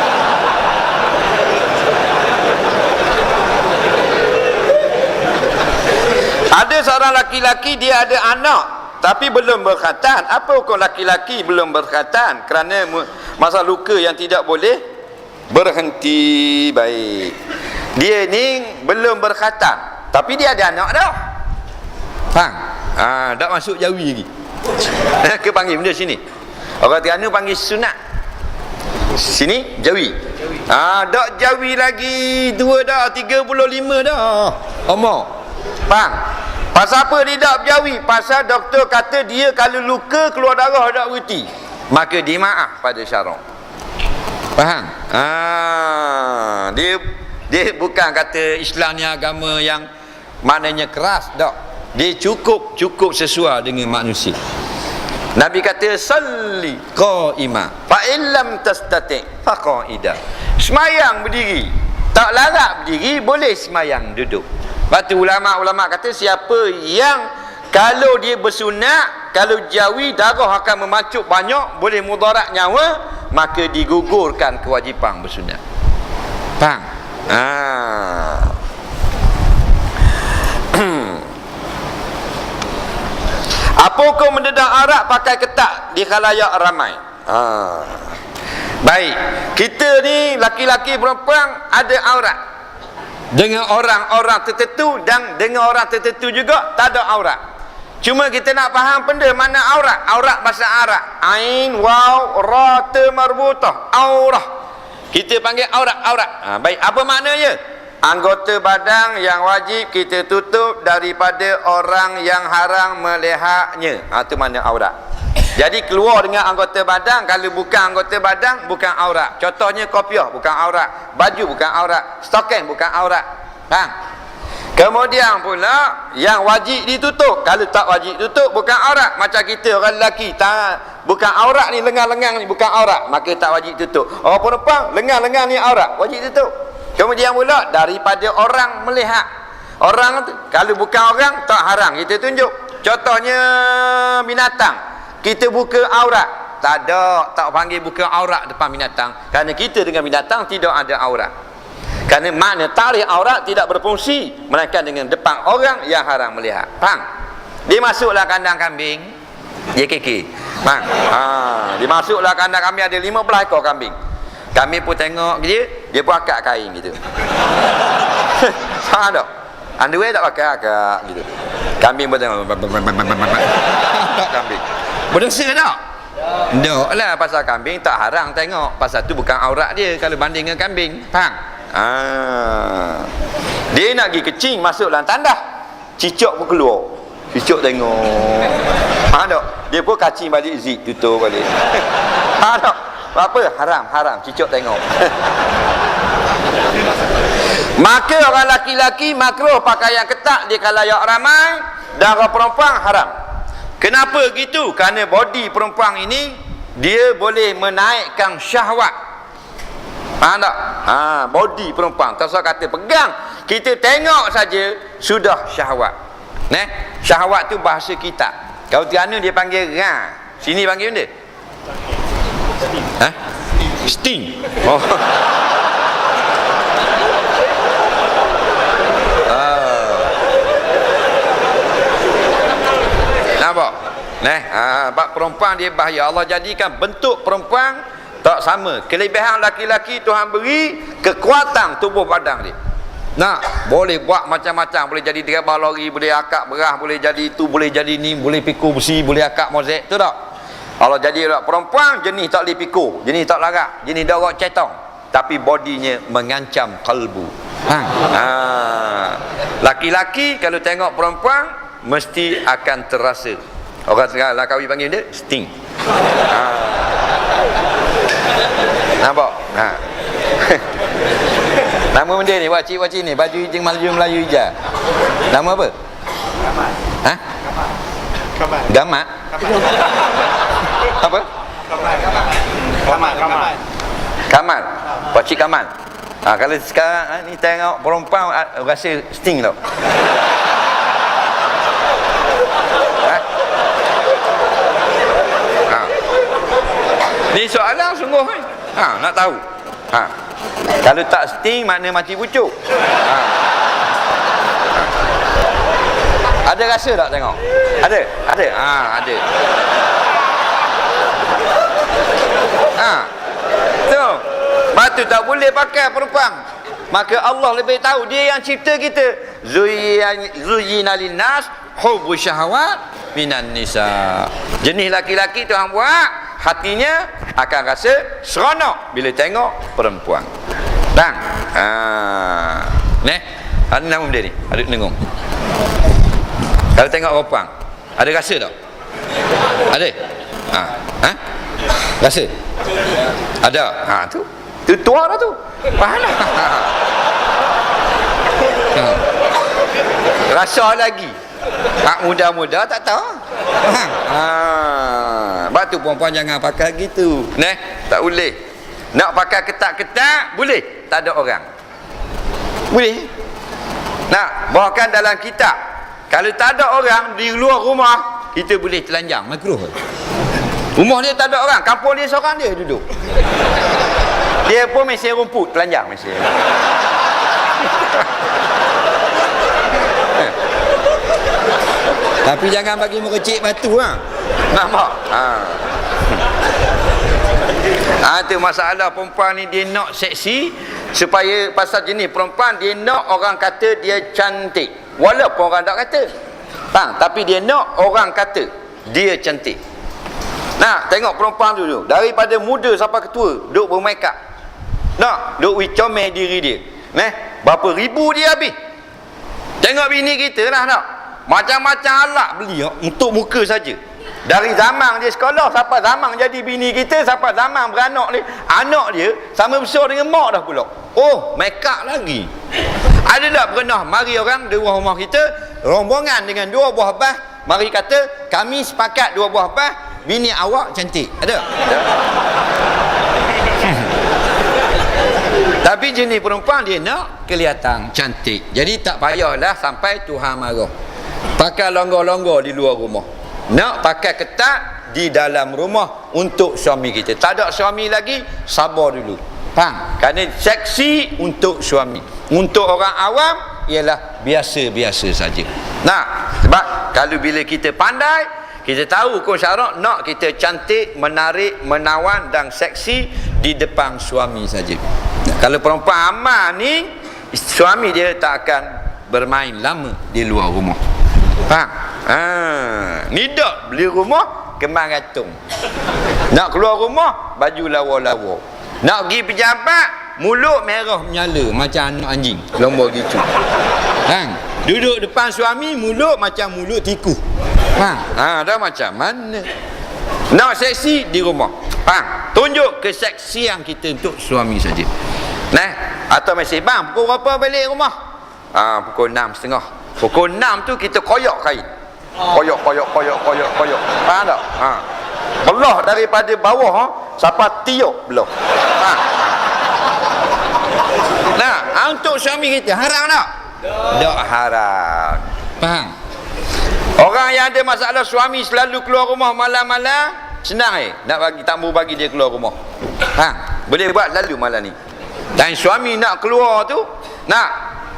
Ada seorang laki-laki, dia ada anak tapi belum berkhatan. Apa hukum laki-laki belum berkhatan? Kerana masa luka yang tidak boleh berhenti. Baik, dia ni belum berkhatan tapi dia ada anak dah. Faham? Tak masuk jawi lagi. Ke panggil benda sini. Orang Terengganu panggil sunat. Sini jawi. Dak jawi lagi 2 dah, 35 dah. Omong. Faham? Pasal apa dia dak jawi? Pasal doktor kata dia kalau luka keluar darah dak berhenti, maka dia maaf pada syarak. Faham? Dia bukan kata Islam ni agama yang maknanya keras, tak. Dia cukup sesuai dengan manusia. Nabi kata salli qa'ima fa illam tastati' fa qa'ida. Semayang berdiri, tak larat berdiri, boleh semayang duduk. Lepas tu ulama' kata siapa yang kalau dia bersunat, kalau jawi darah akan memancuk banyak, boleh mudarat nyawa, maka digugurkan kewajipan bersunat. Faham? Apa hukum mendedah arak pakai ketat di khalayak ramai? Baik, kita ni laki-laki perempuan ada aurat dengan orang-orang tertentu dan dengan orang tertentu juga tak ada aurat. Cuma kita nak faham benda mana aurat. Aurat bahasa Arab ain waw ra ta marbutah, aurah. Kita panggil aurat. Baik, apa maknanya? Anggota badan yang wajib kita tutup daripada orang yang haram melihatnya. Itu mana aurat. Jadi keluar dengan anggota badan, kalau bukan anggota badan bukan aurat. Contohnya kopiah bukan aurat, baju bukan aurat, stoking bukan aurat. Kemudian pula yang wajib ditutup, kalau tak wajib tutup bukan aurat. Macam kita orang lelaki, bukan aurat ni, lengan-lengan ni bukan aurat, maka tak wajib tutup. Orang perempuan lengan-lengan ni aurat, wajib tutup. Kemudian pula daripada orang melihat. Orang tu kalau bukan orang tak haram kita tunjuk. Contohnya binatang, kita buka aurat, tak panggil buka aurat depan binatang, kerana kita dengan binatang tidak ada aurat. Kerana makna tarikh aurat tidak berfungsi melainkan dengan depan orang yang haram melihat. Faham? Dia masuklah kandang kambing, dia kekek. Faham? Dia masuklah kandang kambing, ada 15 ekor kambing. Kami pun tengok dia pun akak kain gitu. Faham tak? Underwear tak pakai akak gitu. Kambing pun tengok. Tak kambing. Berdosa tak? Tak lah, pasal kambing tak haram tengok. Pasal tu bukan aurat dia kalau banding dengan kambing. Faham? Dia nak pergi kecing, masuk dalam tandah, cicak pun keluar, cicak tengok. Faham tak? Dia pun kacing balik, zip tutup balik. Faham tak? Apa? Haram, cicak tengok. Maka orang laki-laki makruh pakaian ketat di khalayak ramai, dan orang perempuan haram. Kenapa gitu? Kerana body perempuan ini dia boleh menaikkan syahwat. Faham tak? Body perempuan, tak usah kata pegang, kita tengok saja sudah syahwat. Syahwat tu bahasa kita. Kalau Terengganu dia panggil sini panggil benda sting. Nampak? Bab perempuan dia bahaya. Allah jadikan bentuk perempuan tak sama. Kelebihan laki-laki Tuhan beri kekuatan tubuh badan dia. Boleh buat macam-macam, boleh jadi driver lori, boleh akak berah, boleh jadi itu, boleh jadi ni, boleh pikul besi, boleh akak mozaik, tu tak? Allah jadi perempuan jenis tak boleh pikul, jenis tak larat, jenis dorok cetong, tapi bodinya mengancam kalbu. Laki-laki kalau tengok perempuan mesti akan terasa. Orang sekarang lakawi panggil dia sting. Nampak? Nama benda ni, wacik-wacik ni, baju hijau Melayu hijau. Nama apa? Gamat. Apa? Kamal. Wacik Kamal. Kalau sekarang ni tengok perempuan rasa sting tau. Ni soalan sungguh ni. Nak tahu. Kalau tak sting makna mati pucuk. Ada rasa tak tengok? Ada? Ada? Ada. Tu. Batu tak boleh pakai perempuan. Maka Allah lebih tahu, dia yang cipta kita. Zuyyina linnas hubbu syahawat minan nisa. Jenis laki-laki tu hang buat, hatinya akan rasa seronok bila tengok perempuan. Bang. Ada nama dia ni, ada dengung. Kalau tengok perempuan, ada rasa tak? Ada? Rasa? Ada? Tu tua dah tu. Pahala. Rasa lagi. Hak muda-muda tak tahu. Sebab tu perempuan jangan pakai gitu. Tak boleh. Nak pakai ketat-ketat boleh, tak ada orang. Boleh. Bahkan dalam kitab, kalau tak ada orang di luar rumah, kita boleh telanjang, makruh. Rumah dia tak ada orang, kampung dia seorang dia duduk. Dia pun mesin rumput, telanjang mesin. Tapi jangan bagi merecik batu nampak? Itu masalah perempuan ni, dia nak seksi supaya pasal jenis perempuan dia nak orang kata dia cantik, walaupun orang tak kata. Tapi dia nak orang kata dia cantik. Tengok perempuan tu daripada muda sampai ketua duk bermake up. Duk comel diri dia. Berapa ribu dia habis. Tengok bini kita lah macam-macam alat beli untuk muka saja. Dari zaman dia sekolah sampai zaman jadi bini kita, sampai zaman beranak ni, anak dia sama besar dengan mak dah pula. Make up lagi. Ada tak pernah mari orang di rumah kita rombongan dengan 2 buah bas, mari kata kami sepakat 2 buah bas, bini awak cantik. Ada? Tapi jenis perempuan dia nak kelihatan cantik. Jadi tak payahlah sampai Tuhan marah. Pakai longgor-longgor di luar rumah. Nak pakai ketat di dalam rumah untuk suami kita. Tak ada suami lagi, sabar dulu. Kerana seksi untuk suami. Untuk orang awam ialah biasa-biasa saja. Sebab kalau bila kita pandai, kita tahu hukum syarak, nak kita cantik, menarik, menawan dan seksi di depan suami saja. Kalau perempuan aman ni, suami dia tak akan bermain lama di luar rumah. Ni dak beli rumah kembang gantung. Nak keluar rumah baju lawa-lawa. Nak pergi pejabat mulut merah menyala macam anak anjing, lomba gitu. Duduk depan suami mulut macam mulut tikus. Dah macam mana? Nak seksi di rumah. Tunjuk keseksian kita untuk suami saja. Atau mesej, bang, pukul berapa balik rumah? Pukul 6.30. Pukul 6 tu kita koyak kain. Koyak. Faham tak? Belah daripada bawah sampai tiup belah. Untuk suami kita haram tak? Tak haram. Faham? Orang yang ada masalah suami selalu keluar rumah malam-malam, senang nak bagi tamu, bagi dia keluar rumah. Boleh buat lalu malam ni. Dan suami nak keluar tu,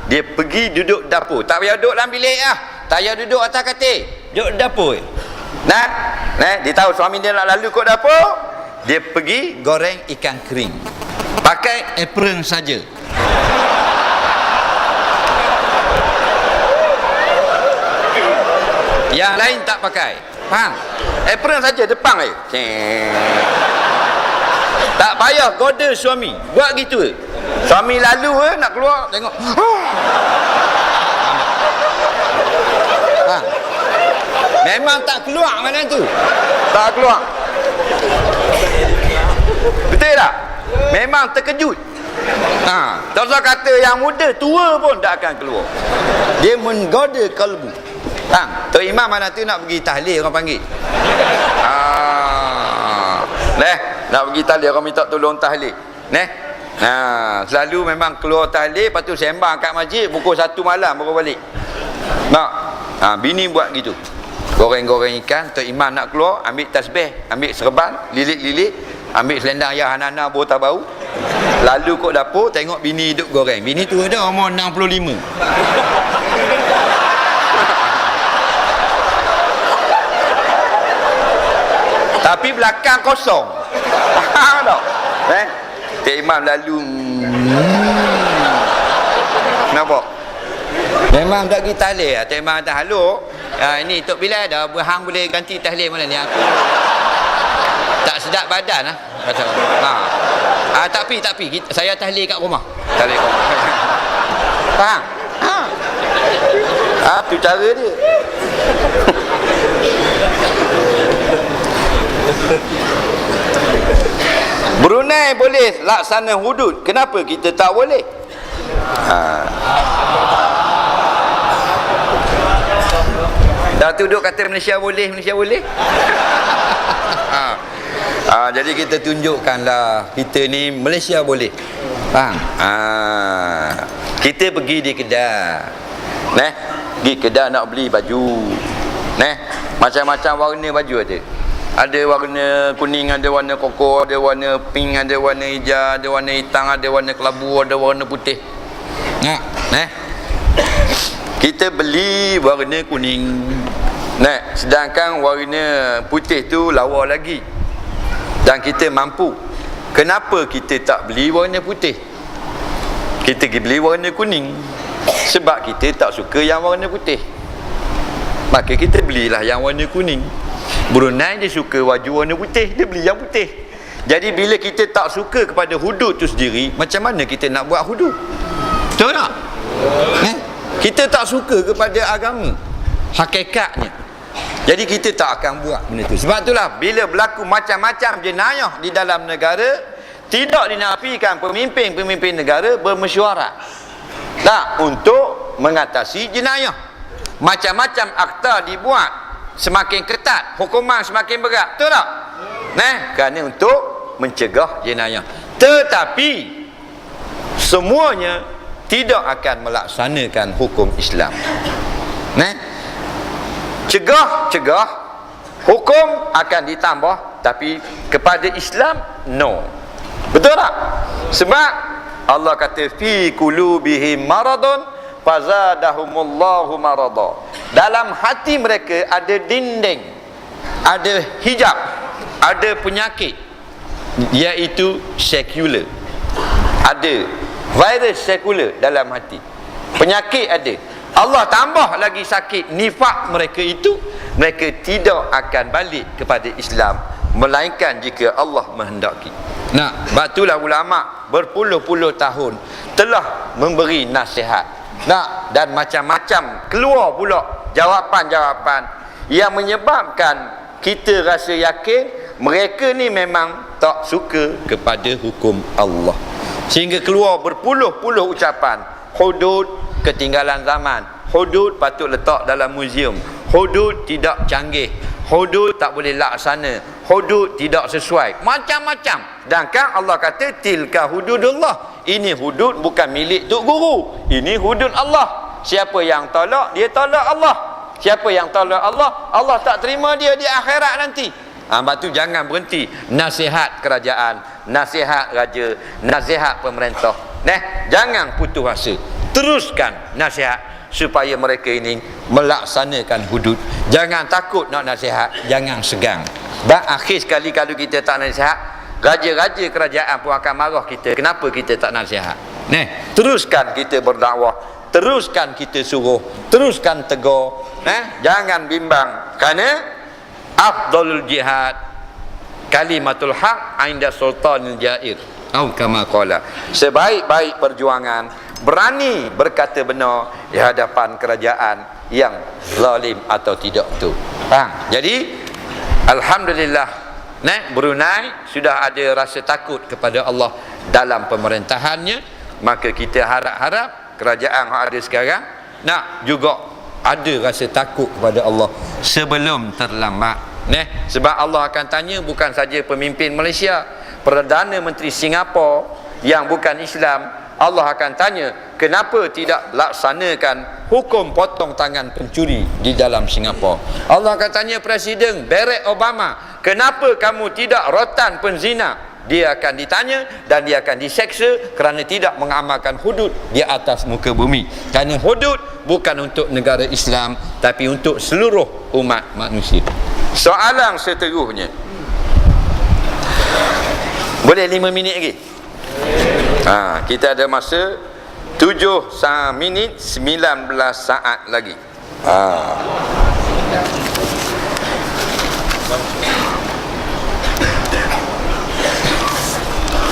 dia pergi duduk dapur. Tak payah duduk dalam bilik tak payah duduk atas katil, duduk dapur. Dia tahu suami dia nak lalu kot dapur, dia pergi goreng ikan kering pakai apron saja. Yang lain tak pakai. Apron saja depan tak payah goda suami. Buat gitu. Suami lalu nak keluar, tengok. Memang tak keluar malam tu. Tak keluar. Betul tak? Memang terkejut. Tak usah kata yang muda, tua pun tak akan keluar. Dia menggoda kalbu. Tok Imam mana tu nak pergi tahlil, orang panggil. Nak pergi tahlil, orang minta tolong tahlil. Selalu memang keluar tahlil, lepas tu sembang kat masjid pukul 1 malam baru balik. Bini buat gitu. Goreng-goreng ikan, Tok Imam nak keluar, ambil tasbih, ambil serban, lilit-lilit, ambil selendang ayah anak-anak botol bau. Lalu kot dapur, tengok bini duduk goreng. Bini tu ada umur 65. Tapi belakang kosong. Faham tak? Tok Imam lalu. Nampak? Memang tak pergi tahlil. Tok Imam kata, halo, ini Tok Bilal dah, hang boleh ganti tahlil mana ni? Aku tak sedap badan lah. Tak pi. Saya tahlil kat rumah. Tahlil kat rumah. Faham? Tu cara dia. Brunei boleh laksana hudud, kenapa kita tak boleh? Dah tuduh kata Malaysia boleh. Jadi kita tunjukkanlah kita ni Malaysia boleh. Faham? Kita pergi di kedai. Pergi kedai nak beli baju. Macam-macam warna baju ada. Ada warna kuning, ada warna koko, ada warna pink, ada warna hijau, ada warna hitam, ada warna kelabu, ada warna putih. Kita beli warna kuning. Sedangkan warna putih tu lawa lagi. Dan kita mampu. Kenapa kita tak beli warna putih? Kita pergi beli warna kuning. Sebab kita tak suka yang warna putih. Maka kita belilah yang warna kuning. Brunei dia suka baju warna putih, dia beli yang putih. Jadi bila kita tak suka kepada hudud tu sendiri, macam mana kita nak buat hudud? Betul tak? Kita tak suka kepada agama hakikatnya. Jadi kita tak akan buat benda tu. Sebab itulah bila berlaku macam-macam jenayah di dalam negara, tidak dinafikan pemimpin-pemimpin negara bermesyuarat untuk mengatasi jenayah. Macam-macam akta dibuat, semakin ketat, hukuman semakin berat. Betul tak? Kerana untuk mencegah jenayah. Tetapi semuanya tidak akan melaksanakan hukum Islam. Cegah, hukum akan ditambah, tapi kepada Islam no. Betul tak? Sebab Allah kata fi qulubihim maradun fazadahumullahu marada. Dalam hati mereka ada dinding, ada hijab, ada penyakit, iaitu sekular. Ada virus sekular dalam hati. Penyakit ada. Allah tambah lagi sakit nifak mereka itu, mereka tidak akan balik kepada Islam melainkan jika Allah menghendaki. Batulah ulama berpuluh-puluh tahun telah memberi nasihat. Dan macam-macam keluar pula jawapan-jawapan yang menyebabkan kita rasa yakin mereka ni memang tak suka kepada hukum Allah. Sehingga keluar berpuluh-puluh ucapan. Hudud ketinggalan zaman, hudud patut letak dalam muzium, hudud tidak canggih, hudud tak boleh laksana, hudud tidak sesuai, macam-macam. Sedangkan Allah kata tilka hududullah, ini hudud bukan milik tok guru, ini hudud Allah. Siapa yang tolak, dia tolak Allah. Siapa yang tolak Allah, Allah tak terima dia di akhirat nanti. Sebab tu jangan berhenti nasihat kerajaan, nasihat raja, nasihat pemerintah. Jangan putus asa. Teruskan nasihat supaya mereka ini melaksanakan hudud. Jangan takut nak nasihat, jangan segan. Akhir sekali kalau kita tak nasihat, raja-raja kerajaan pun akan marah kita. Kenapa kita tak nasihat? Teruskan kita berdakwah, teruskan kita suruh, teruskan tegur. Jangan bimbang. Kerana afdalul jihad kalimatul haq inda sultanil jair. Kama qala. Sebaik-baik perjuangan berani berkata benar di hadapan kerajaan yang zalim atau tidak tu. Jadi alhamdulillah, Brunei sudah ada rasa takut kepada Allah dalam pemerintahannya. Maka kita harap-harap kerajaan yang ada sekarang nak juga ada rasa takut kepada Allah sebelum terlambat. Sebab Allah akan tanya bukan saja pemimpin Malaysia, Perdana Menteri Singapura yang bukan Islam. Allah akan tanya kenapa tidak laksanakan hukum potong tangan pencuri di dalam Singapura. Allah akan tanya Presiden Barack Obama, kenapa kamu tidak rotan penzina? Dia akan ditanya dan dia akan diseksa kerana tidak mengamalkan hudud di atas muka bumi. Kerana hudud bukan untuk negara Islam tapi untuk seluruh umat manusia. Soalan seterusnya, Boleh 5 minit lagi? Kita ada masa 7 minit 19 saat lagi.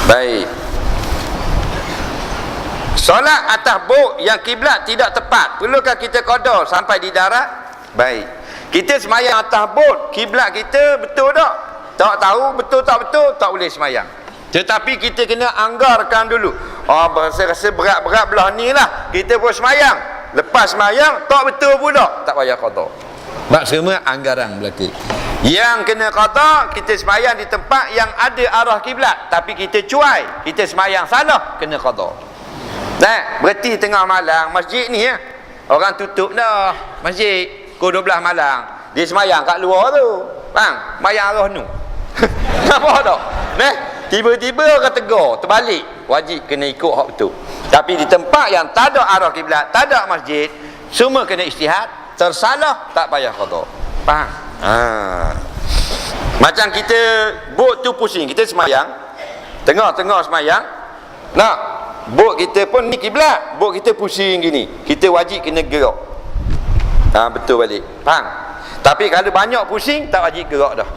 Baik. Solat atas bot yang kiblat tidak tepat, perlukah kita qada sampai di darat? Baik. Kita semayang atas bot, kiblat kita betul tak? Tak tahu betul tak betul, tak boleh semayang. Tetapi kita kena anggarkan dulu. Saya rasa berat-berat belah ni lah, kita pun semayang. Lepas semayang tak betul pula, tak payah qada. Sebab semua anggaran belaka. Yang kena qada, kita semayang di tempat yang ada arah kiblat, tapi kita cuai, kita semayang salah, kena qada. Berarti tengah malam masjid ni ya, orang tutup dah masjid pukul 12 malam, dia semayang kat luar tu, bang, semayang arah nu. Nampak tak? Tiba-tiba orang tegur, terbalik, wajib kena ikut hak betul. Tapi di tempat yang tak ada arah kiblat, tak ada masjid, semua kena ijtihad, tersalah tak payah qada. Faham? Macam kita bot tu pusing, kita semayang tengah-tengah semayang, bot kita pun ni kiblat, bot kita pusing gini, kita wajib kena gerak. Betul balik. Faham? Tapi kalau banyak pusing, tak wajib gerak dah.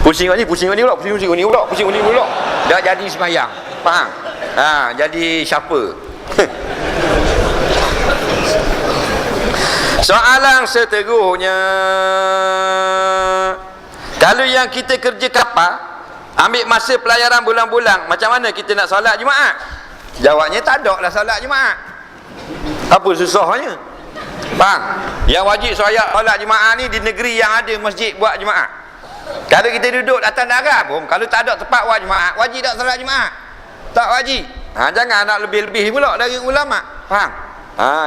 Pusing ni pula, pusing ni pula. Dah jadi semayang. Faham? Jadi siapa? Soalan seterusnya, kalau yang kita kerja kapal, ambil masa pelayaran bulan-bulan, macam mana kita nak solat Jumaat? Jawabnya tak ada lah solat Jumaat. Apa susahnya? Faham? Yang wajib solat Jumaat ni di negeri yang ada masjid buat Jumaat. Kalau kita duduk atas darat pun, kalau tak ada tempat buat Jumaat, wajib tak solat Jumaat? Tak wajib. Jangan nak lebih-lebih pula dari ulama. Faham?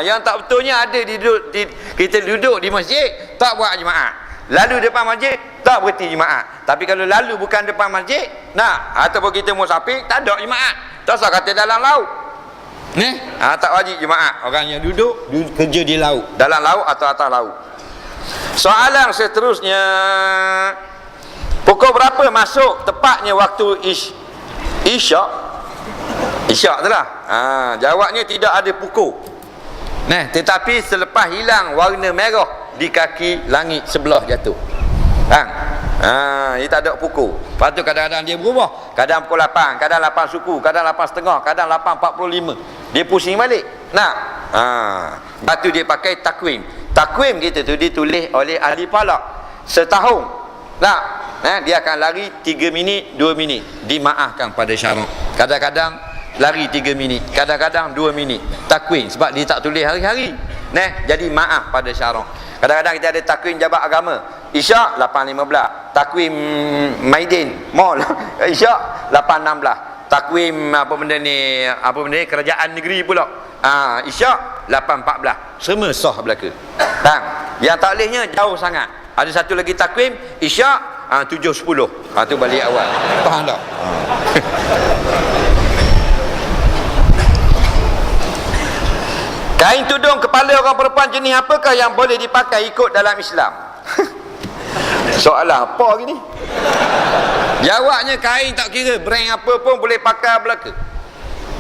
Yang tak betulnya ada kita duduk di masjid tak buat Jumaat, lalu depan masjid tak berhenti Jumaat. Tapi kalau lalu bukan depan masjid, ataupun kita musafir, tak ada Jumaat. Tak usah kata dalam laut. Tak wajib Jumaat. Orang yang duduk kerja di laut, dalam laut atau atas laut. Soalan seterusnya, pukul berapa masuk tepatnya waktu isyak? Isyak tu lah. Jawabnya tidak ada pukul. Tetapi selepas hilang warna merah di kaki langit sebelah jatuh. Dia tak ada pukul. Lepas tu kadang-kadang dia berubah, kadang pukul 8, kadang 8 suku, kadang 8.30, kadang 8.45, dia pusing balik. Lepas tu dia pakai takwim. Takwim kita tu ditulis oleh ahli falak setahun. Dia akan lari 3 minit, 2 minit, dimaafkan pada syarak. Kadang-kadang lari 3 minit, kadang-kadang 2 minit. Takwim, sebab dia tak tulis hari-hari. Jadi maaf pada syarak. Kadang-kadang kita ada takwim jabat agama, Isyak 8.15, takwim Maidin Mall Isyak 8.16, takwim apa benda ni kerajaan negeri pula, Isyak 8.14. Semua sah belaka. Yang tak bolehnya jauh sangat. Ada satu lagi takwim Isyak 7.10. Tu balik awal. Faham tak? Kain tudung kepala orang perempuan jenis apakah yang boleh dipakai ikut dalam Islam? Soalan apa gini? Jawabnya kain tak kira brand apa pun boleh pakai belaka.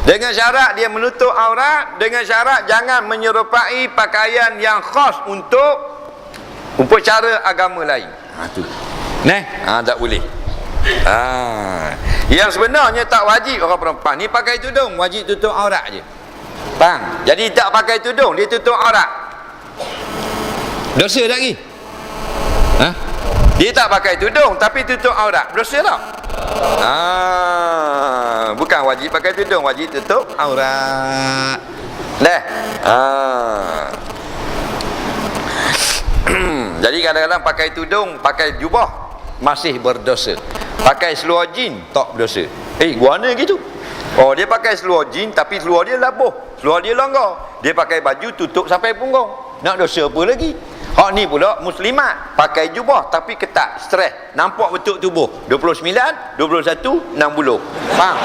Dengan syarat dia menutup aurat, dengan syarat jangan menyerupai pakaian yang khas untuk upacara agama lain. Tak boleh. Yang sebenarnya tak wajib orang perempuan ni pakai tudung, wajib tutup aurat je. Faham? Jadi tak pakai tudung, dia tutup aurat, dosa lagi. Dia tak pakai tudung tapi tutup aurat, dosa tak? Bukan wajib pakai tudung, wajib tutup aurat. Jadi kadang-kadang pakai tudung, pakai jubah masih berdosa. Pakai seluar jin tak berdosa. Guana gitu. Dia pakai seluar jin tapi seluar dia labuh, seluar dia longgar. Dia pakai baju tutup sampai punggung. Nak dosa apa lagi? Hak ni pula muslimat pakai jubah tapi ketat, stres, nampak betul tubuh. 29, 21, 60. Faham?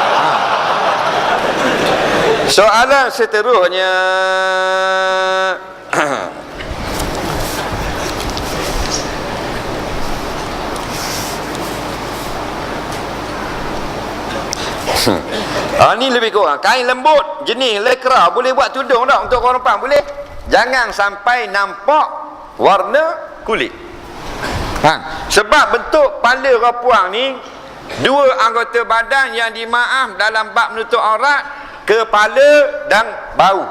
Soalan seterusnya, Ni lebih kurang. Kain lembut jenis lekra boleh buat tudung tak untuk orang perempuan? Boleh. Jangan sampai nampak warna kulit. Sebab bentuk kepala orang puang ni dua anggota badan yang dimaaf dalam bab menutup aurat, kepala dan bau.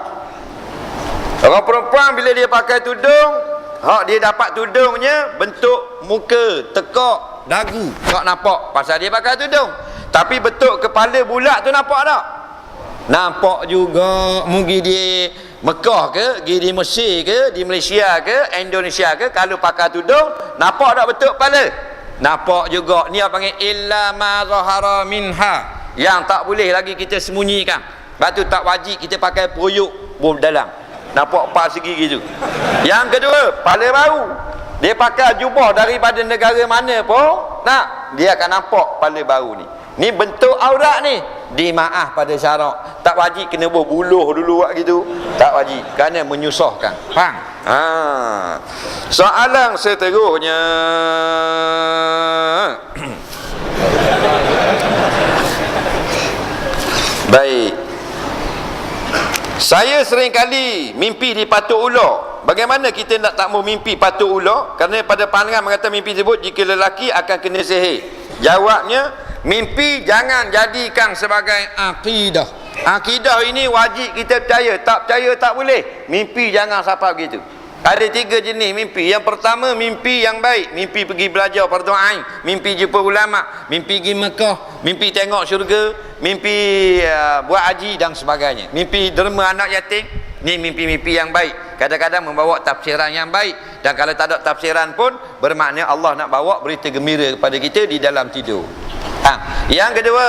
Orang perempuan bila dia pakai tudung, dia dapat tudungnya bentuk muka, tekak, dagu, tak nampak pasal dia pakai tudung. Tapi bentuk kepala bulat tu nampak tak? Nampak juga. Mungkin di Mekah ke, di Mesir ke, di Malaysia ke, Indonesia ke, kalau pakai tudung nampak tak bentuk kepala? Nampak juga. Ni apa panggil illa ma zahara minha, yang tak boleh lagi kita sembunyikan. Lepas tu tak wajib kita pakai peruyuk bom dalam, nampak 4 segi gitu. Yang kedua, kepala bau. Dia pakai jubah daripada negara mana pun, dia akan nampak kepala bau ni. Ni bentuk aurat ni dimaaf pada syarak. Tak wajib kena berbuluh dulu buat gitu. Tak wajib, kerana menyusahkan. Faham? Soalan seterusnya. Baik. Saya sering kali mimpi di patuk ular. Bagaimana kita nak tak mau mimpi patuk ular? Kerana pada pandangan mengatakan mimpi tersebut jika lelaki akan kena sihir. Jawabnya, mimpi jangan jadikan sebagai akidah. Akidah ini wajib kita percaya. Tak percaya tak boleh. Mimpi jangan sampai begitu. Ada 3 jenis mimpi. Yang pertama, mimpi yang baik. Mimpi pergi belajar fardu ain, mimpi jumpa ulama, mimpi pergi Mekah, mimpi tengok syurga, mimpi buat haji dan sebagainya. Mimpi derma anak yatim. Ni mimpi-mimpi yang baik. Kadang-kadang membawa tafsiran yang baik. Dan kalau tak ada tafsiran pun, bermakna Allah nak bawa berita gembira kepada kita di dalam tidur. Yang kedua,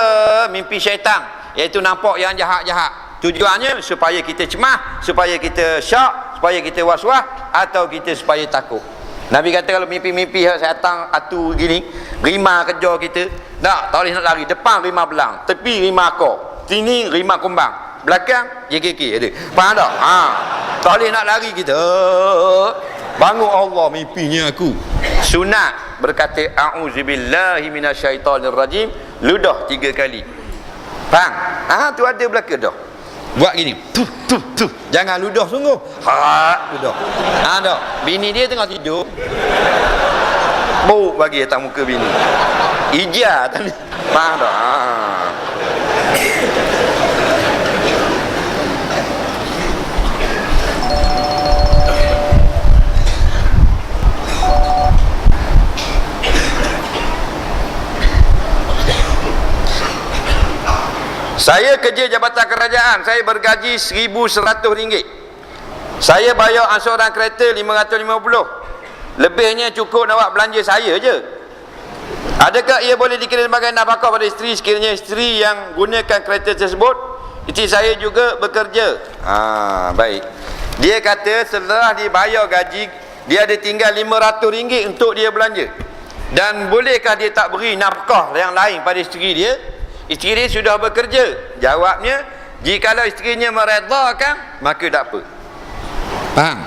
mimpi syaitan, iaitu nampak yang jahat-jahat. Tujuannya supaya kita cemas, supaya kita syak, supaya kita was-was, atau kita supaya takut. Nabi kata kalau mimpi-mimpi syaitan atu gini, rima kejar kita, tak boleh nak lari. Depan rima belang, tepi rima akor, sini rima kumbang, belakang JKK ada. Faham tak? Tak boleh nak lari kita. Bangun Allah, mimpinya aku. Sunat berkata a'udzubillahi minasyaitonirrajim, ludah 3 kali. Faham? Tu ada belaka dah. Buat gini. Jangan ludah sungguh. Ludah. Tak. Bini dia tengah tidur. Bau bagi atas muka bini. Ija tadi. Faham tak? Saya kerja jabatan kerajaan, saya bergaji RM1,100. Saya bayar ansuran kereta RM550. Lebihnya cukup nak buat belanja saya je. Adakah ia boleh dikira sebagai nafkah pada isteri sekiranya isteri yang gunakan kereta tersebut? Isteri saya juga bekerja. Baik. Dia kata setelah dibayar gaji, dia ada tinggal RM500 untuk dia belanja. Dan bolehkah dia tak beri nafkah yang lain pada isteri dia? Isteri dia sudah bekerja. Jawabnya, jikalau isterinya meredakan, maka tak apa. Faham?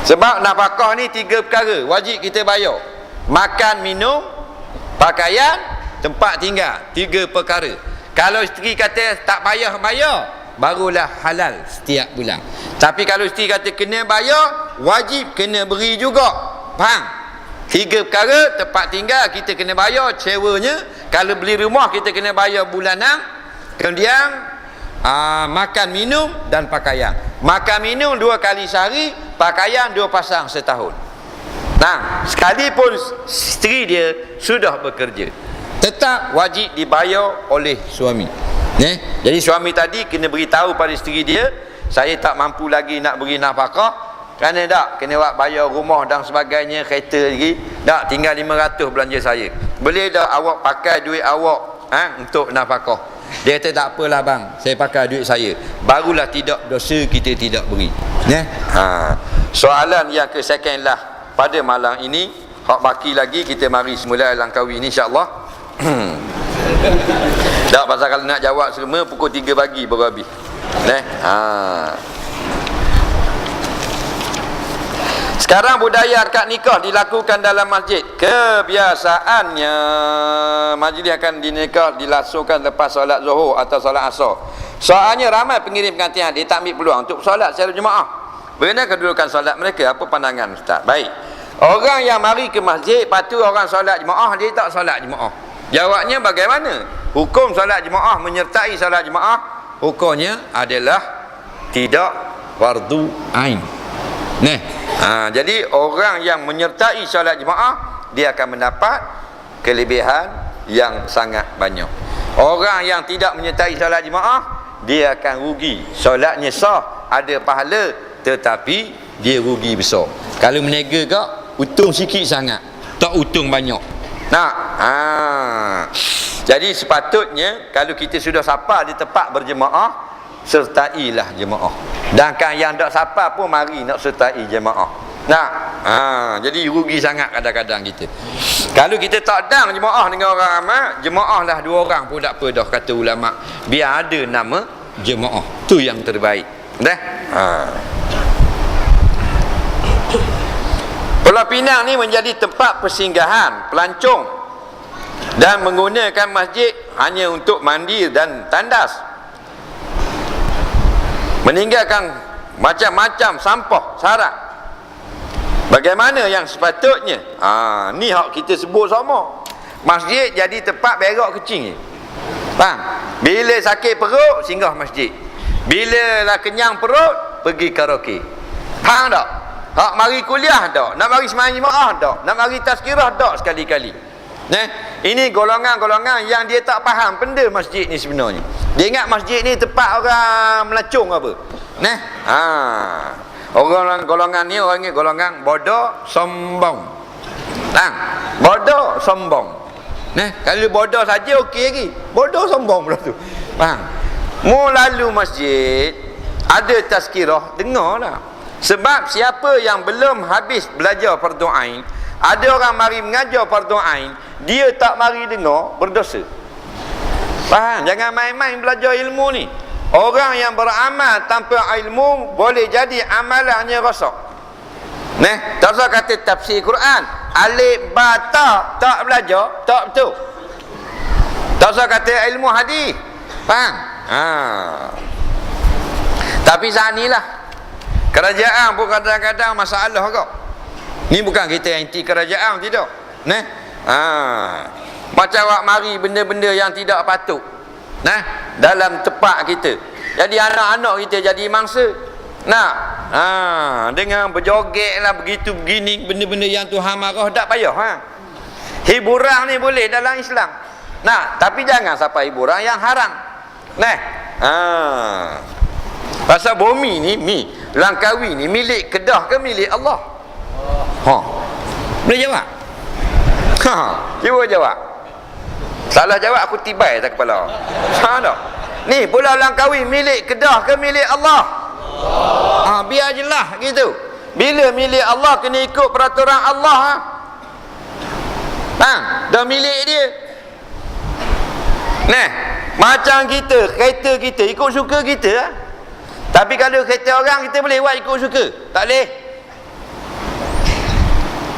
Sebab nafkah ni 3 perkara wajib kita bayar. Makan, minum, pakaian, tempat tinggal. 3 perkara. Kalau isteri kata tak bayar, barulah halal setiap bulan. Tapi kalau isteri kata kena bayar, wajib kena beri juga. Faham? 3 perkara, tempat tinggal kita kena bayar sewanya. Kalau beli rumah kita kena bayar bulanan. Kemudian makan, minum dan pakaian. Makan, minum 2 kali sehari, pakaian 2 pasang setahun. Sekalipun isteri dia sudah bekerja, tetap wajib dibayar oleh suami. Jadi suami tadi kena beritahu pada isteri dia, saya tak mampu lagi nak beri nafkah. Kerana tak kena buat bayar rumah dan sebagainya, kereta lagi. Tak, tinggal 500 belanja saya. Boleh tak awak pakai duit awak untuk nafkah? Dia kata tak apalah bang, saya pakai duit saya. Barulah tidak dosa kita tidak beri. Soalan yang ke second lah pada malam ini. Hak baki lagi kita mari semula Langkawi ni insya-Allah. Tak, pasal kalau nak jawab semua pukul 3 pagi baru habis. Sekarang budaya akad nikah dilakukan dalam masjid. Kebiasaannya majlis akan dilangsungkan lepas solat Zuhur atau solat Asar. Soalnya ramai pengirim pengantin dia tak ambil peluang untuk solat secara jemaah. Bagaimana kedudukan solat mereka? Apa pandangan Ustaz? Baik. Orang yang mari ke masjid patut orang solat jemaah, dia tak solat jemaah. Jawabnya bagaimana? Hukum solat jemaah menyertai solat jemaah, hukumnya adalah tidak fardu ain. Jadi orang yang menyertai solat jemaah dia akan mendapat kelebihan yang sangat banyak. Orang yang tidak menyertai solat jemaah dia akan rugi. Solatnya sah, ada pahala, tetapi dia rugi besar. Kalau menega kak, untung sikit sangat, tak untung banyak. Jadi sepatutnya kalau kita sudah sapa di tempat berjemaah, sertailah jemaah. Dan kan yang tak sapa pun mari nak sertai jemaah. Jadi rugi sangat kadang-kadang kita. Kalau kita tak dang jemaah dengan orang ramai, jemaahlah 2 orang pun tak apa dah kata ulama. Biar ada nama jemaah. Tu yang terbaik. Dah. Pulau Pinang ni menjadi tempat persinggahan pelancong dan menggunakan masjid hanya untuk mandi dan tandas. Meninggalkan macam-macam sampah sarak. Bagaimana yang sepatutnya? Ni hak kita sebut sama. Masjid jadi tempat berak kecing. Faham? Bila sakit perut singgah masjid. Bila lah kenyang perut pergi karaoke. Faham tak? Hak mari kuliah tak? Nak mari sembahyang jemaah tak? Nak mari tazkirah tak sekali-kali? Ini golongan-golongan yang dia tak faham benda masjid ni sebenarnya. Dia ingat masjid ni tempat orang melacung apa. Orang golongan ni orang ni golongan bodoh sombong. Bodoh sombong. Kalau bodoh saja okey lagi. Bodoh sombong pula tu. Faham? Mu lalu masjid ada tazkirah, dengarlah. Sebab siapa yang belum habis belajar fardu ain, ada orang mari mengajar fardu ain, dia tak mari dengar, berdosa. Faham? Jangan main-main belajar ilmu ni. Orang yang beramal tanpa ilmu boleh jadi amalannya rosak. Tak usah kata tafsir Quran, alif ba ta tak belajar, tak betul. Tak usah kata ilmu hadis. Faham? Tapi saat ni lah kerajaan pun kadang-kadang masalah kau. Ni bukan kita anti kerajaan, tidak. Macam awak mari benda-benda yang tidak patut dalam tempat kita. Jadi anak-anak kita jadi mangsa. Dengan berjoget lah begitu begini, benda-benda yang Tuhan marah, tak payah. Hiburan ni boleh dalam Islam. Tapi jangan sampai hiburan yang haram. Pasal bumi ni, Langkawi ni milik Kedah ke milik Allah? Boleh jawab? Cuba jawab. Salah jawab aku tibai atas kepala. Salah. Ni Pulau Langkawi milik Kedah ke milik Allah? Biar jelas gitu. Bila milik Allah kena ikut peraturan Allah. Dah milik dia. Macam kita, kereta kita ikut suka kita. Tapi kalau kereta orang kita boleh buat ikut suka? Tak boleh.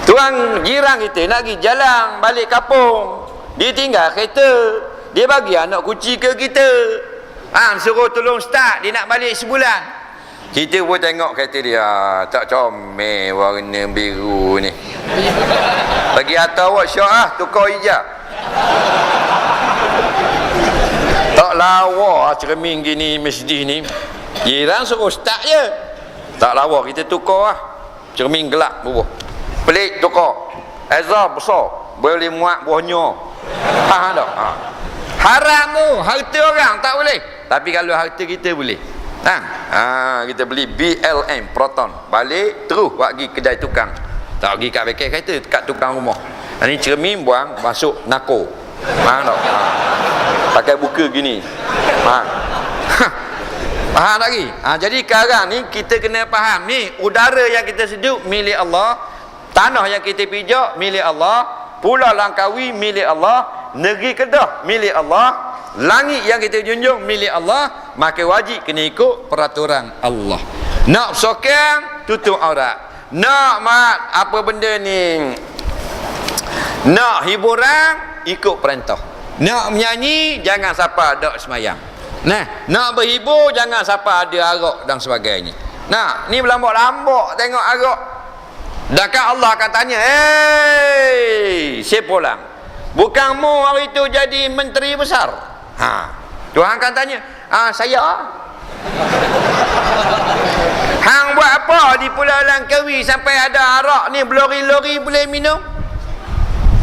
Tuan jiran kita nak pergi jalan balik kampung, dia tinggal kereta, dia bagi anak kunci ke kita. Suruh tolong start, dia nak balik sebulan. Kita pun tengok kereta dia, tak comel warna biru ni. Bagi hantar workshop tukar hijab. Tak lawa cermin gini masjid ni. Jiran suruh start je, tak lawa kita tukar cermin gelap bubuh, pelik tukar, azab besar boleh muat buahnya. Faham tak? Haram tu, harta orang tak boleh, tapi kalau harta kita boleh. Kita beli BLM Proton, balik terus pergi kedai tukang, tak pergi kat bengkel kereta, kat tukang rumah. Ini cermin buang masuk nako. Faham tak? Pakai buka gini. Faham lagi? Jadi sekarang ni kita kena faham ni, udara yang kita sejuk milik Allah, tanah yang kita pijak milik Allah, Pulau Langkawi milik Allah, negeri Kedah milik Allah, langit yang kita junjung milik Allah. Maka wajib kena ikut peraturan Allah. Nak sokong tutup aurat, Nak mat apa benda ni, nak hiburan ikut perintah. Nak menyanyi jangan siapa ada semayang. Nah, nak berhibur jangan siapa ada arak dan sebagainya. Nah, ni berlambak-lambak tengok arak. Dekat Allah akan tanya, "Hei, siapa lang? Bukan mu hari itu jadi menteri besar?" Tuhan akan tanya, "Saya." Hang buat apa di Pulau Langkawi sampai ada arak ni berlori-lori boleh minum?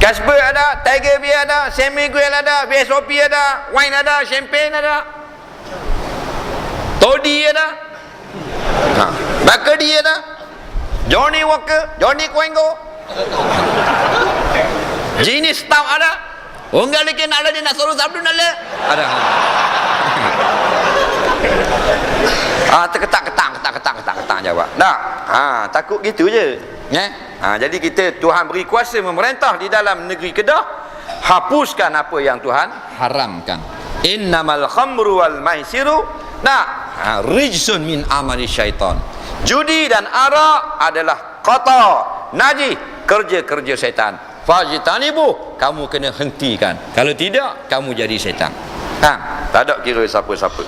Casper ada, Tiger Beer ada, San Miguel ada, VSOP ada, wine ada, champagne ada, Toddy ada, Bacardi ada, Johnny Walker, Johnny Quengo, jenis stout ada, unggal lagi nak ada, nak suruh sabdu nak ada. Ketak jawab. Dah. Takut gitu je. Jadi kita, Tuhan beri kuasa memerintah di dalam negeri Kedah, hapuskan apa yang Tuhan haramkan. Innamal khamru wal maisiru rijsun min amali syaitan. Judi dan arak adalah kotor, najis, kerja-kerja syaitan. Fajtanibu, kamu kena hentikan. Kalau tidak, kamu jadi syaitan. Tak ada kira siapa-siapa.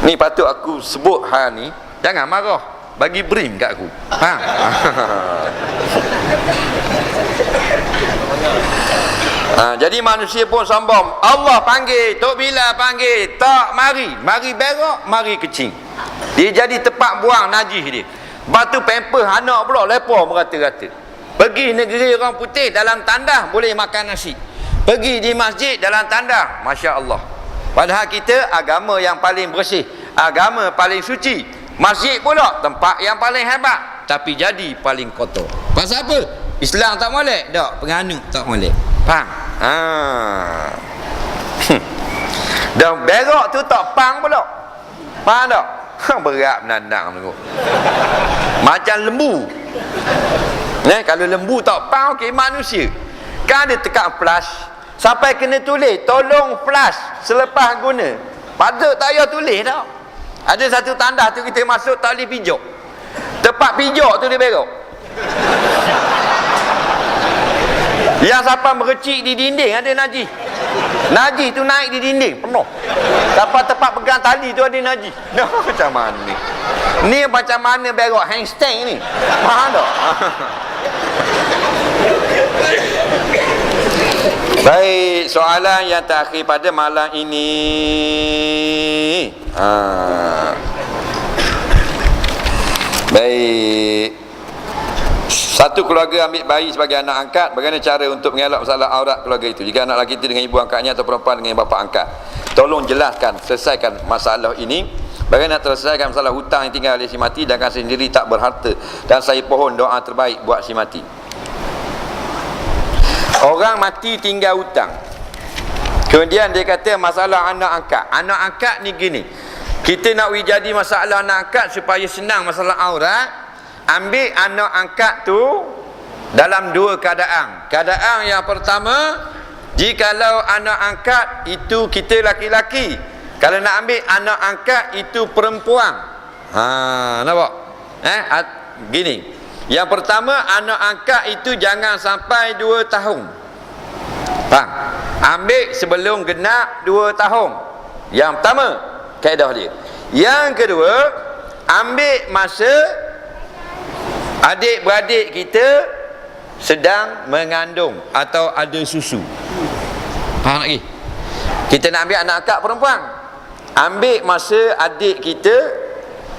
Ni patut aku sebut hal ni, jangan marah, bagi brim kat aku. Jadi manusia pun sombong. Allah panggil, Tok Bila panggil, tak mari berak, mari kecing. Dia jadi tempat buang najis dia. Batu pamper anak pula lepas merata-rata. Pergi negeri orang putih dalam tandas boleh makan nasi. Pergi di masjid dalam tandas, Masya Allah. Padahal kita agama yang paling bersih, agama paling suci. Masjid pula tempat yang paling hebat, tapi jadi paling kotor. Pasal apa? Islam tak molek? Tak, penganut tak molek. Faham? Dan berak tu tak pang pula. Faham tak? Berat menandang tu. Macam lembu. Kalau lembu tak pang, okey, manusia kan ada tekan flash sampai kena tulis tolong flash selepas guna. Patut tak payah tulis tau. Ada satu tanda tu kita masuk tak boleh pijak. Tempat pijak tu dia berak. Yang siapa merecik di dinding ada najis. Najis tu naik di dinding penuh. Siapa tempat pegang tali tu ada najis. Macam mana ni? Ni macam mana berak handstand ni? Faham tak? Baik, soalan yang terakhir pada malam ini. Baik. Satu keluarga ambil bayi sebagai anak angkat, bagaimana cara untuk mengelak masalah aurat keluarga itu? Jika anak lelaki itu dengan ibu angkatnya atau perempuan dengan bapa angkat. Tolong jelaskan, selesaikan masalah ini. Bagaimana nak selesaikan masalah hutang yang tinggal oleh si mati dan saya sendiri tak berharta, dan saya pohon doa terbaik buat si mati. Orang mati tinggal hutang. Kemudian dia kata masalah anak angkat. Anak angkat ni gini. Kita nak jadi masalah anak angkat supaya senang masalah aurat. Ambil anak angkat tu dalam dua keadaan. Keadaan yang pertama, jikalau anak angkat itu kita laki-laki. Kalau nak ambil anak angkat itu perempuan. Nampak? Gini. Yang pertama, anak angkat itu jangan sampai 2 tahun. Faham? Ambil sebelum genap 2 tahun. Yang pertama, kaedah dia. Yang kedua, ambil masa adik-beradik kita sedang mengandung atau ada susu. Faham lagi? Kita nak ambil anak angkat perempuan. Ambil masa adik kita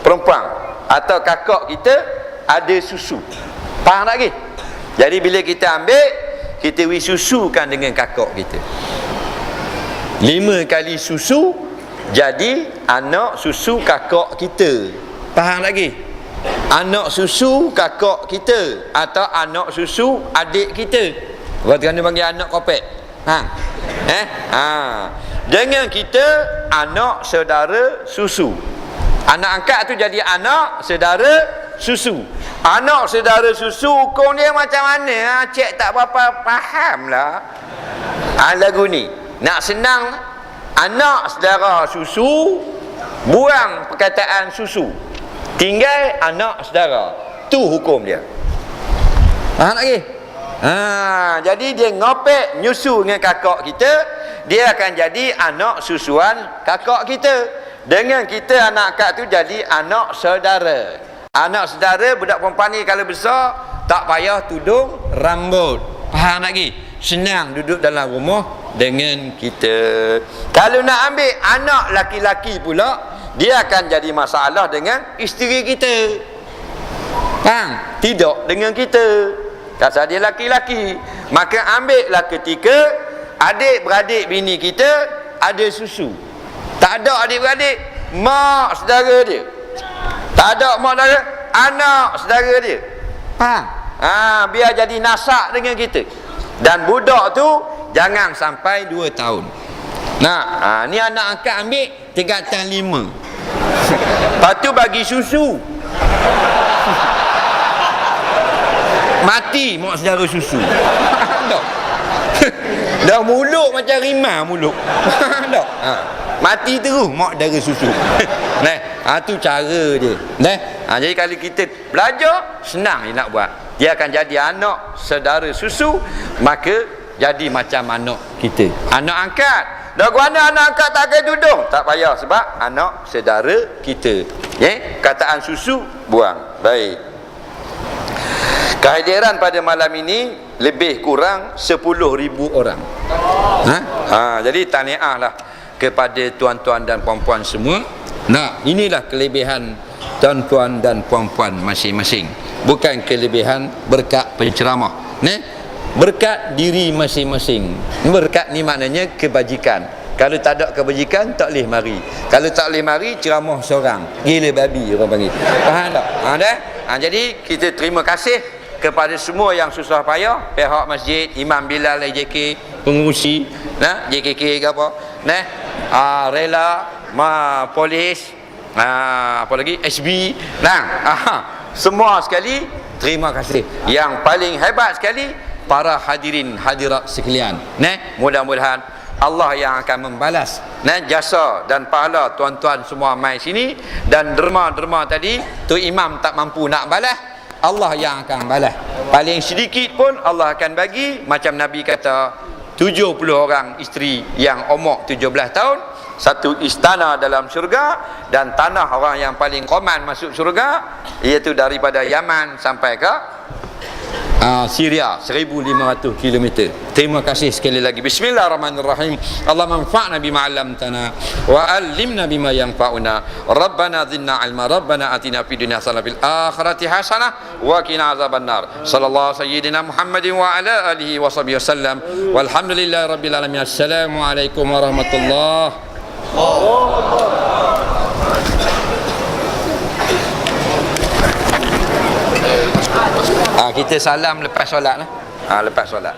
perempuan atau kakak kita ada susu. Faham tak lagi? Jadi bila kita ambil, kita susukan dengan kakak kita. 5 kali susu jadi anak susu kakak kita. Faham tak lagi? Anak susu kakak kita atau anak susu adik kita. Berarti kena panggil anak kopek. Dengan kita anak saudara susu. Anak angkat tu jadi anak saudara susu. Anak saudara susu hukum dia macam mana? Cik tak berapa faham lah. Lagu ni nak senang, anak saudara susu, buang perkataan susu. tinggal anak saudara. Tu hukum dia. Faham lagi? Jadi dia ngopek nyusu dengan kakak kita, dia akan jadi anak susuan kakak kita. Dengan kita anak akak tu jadi anak saudara. Anak saudara budak perempuan ni kalau besar tak payah tudung rambut. Faham lagi? Senang duduk dalam rumah dengan kita. Kalau nak ambil anak laki-laki pula, dia akan jadi masalah dengan isteri kita. Faham? Tidak dengan kita. Pasal dia laki-laki. Maka ambillah ketika adik-beradik bini kita ada susu. Tak ada adik-beradik, mak saudara dia. Tak ada mak saudara, anak saudara dia. Faham? Biar jadi nasak dengan kita. Dan budak tu jangan sampai 2 tahun. Nah, ni anak angkat ambil tingkatan 5. Lepas tu bagi susu. Mati mak saudara susu. Dah mulut macam rimau mulut. Mati terus mak saudara susu. Tu cara dia. Jadi kalau kita belajar, senang dia nak buat. Dia akan jadi anak saudara susu, maka jadi macam anak kita. Anak angkat. Dah guna anak angkat tak kena tudung, tak payah sebab anak saudara kita. Kataan susu buang. Baik. Kehadiran pada malam ini lebih kurang 10,000 orang. Jadi tahniahlah kepada tuan-tuan dan puan-puan semua. Inilah kelebihan tuan-tuan dan puan-puan masing-masing. Bukan kelebihan berkat penceramah. Berkat diri masing-masing. Berkat ni maknanya kebajikan. Kalau tak ada kebajikan, tak boleh mari. Kalau tak boleh mari, ceramah seorang. Gila babi orang panggil. Faham tak? Jadi kita terima kasih kepada semua yang susah payah, pihak masjid, Imam Bilal JK, pengurusi, JKK ke apa, rela, polis, apa lagi, SB, semua sekali terima kasih. Yang paling hebat sekali para hadirin hadirat sekalian. Mudah-mudahan Allah yang akan membalas jasa dan pahala tuan-tuan semua mai sini, dan derma-derma tadi tu imam tak mampu nak balas, Allah yang akan balas. Paling sedikit pun Allah akan bagi. Macam Nabi kata 70 orang isteri yang umur 17 tahun, satu istana dalam syurga, dan tanah orang yang paling koman masuk syurga iaitu daripada Yaman sampai ke Syria 1500 km. Terima kasih sekali lagi. Bismillahirrahmanirrahim. Allah manfa'na bima 'allamtana wa 'allimna bima yanfa'una. Rabbana zidna 'ilma. Rabbana atina fid dunya hasanah fil akhirati hasanah wa qina azabannar. Sallallahu sayyidina Muhammadin wa ala alihi wa sahbihi wasallam. Walhamdulillahi rabbil alamin. Assalamualaikum warahmatullahi. Kita salam lepas solat lah. Lepas solat.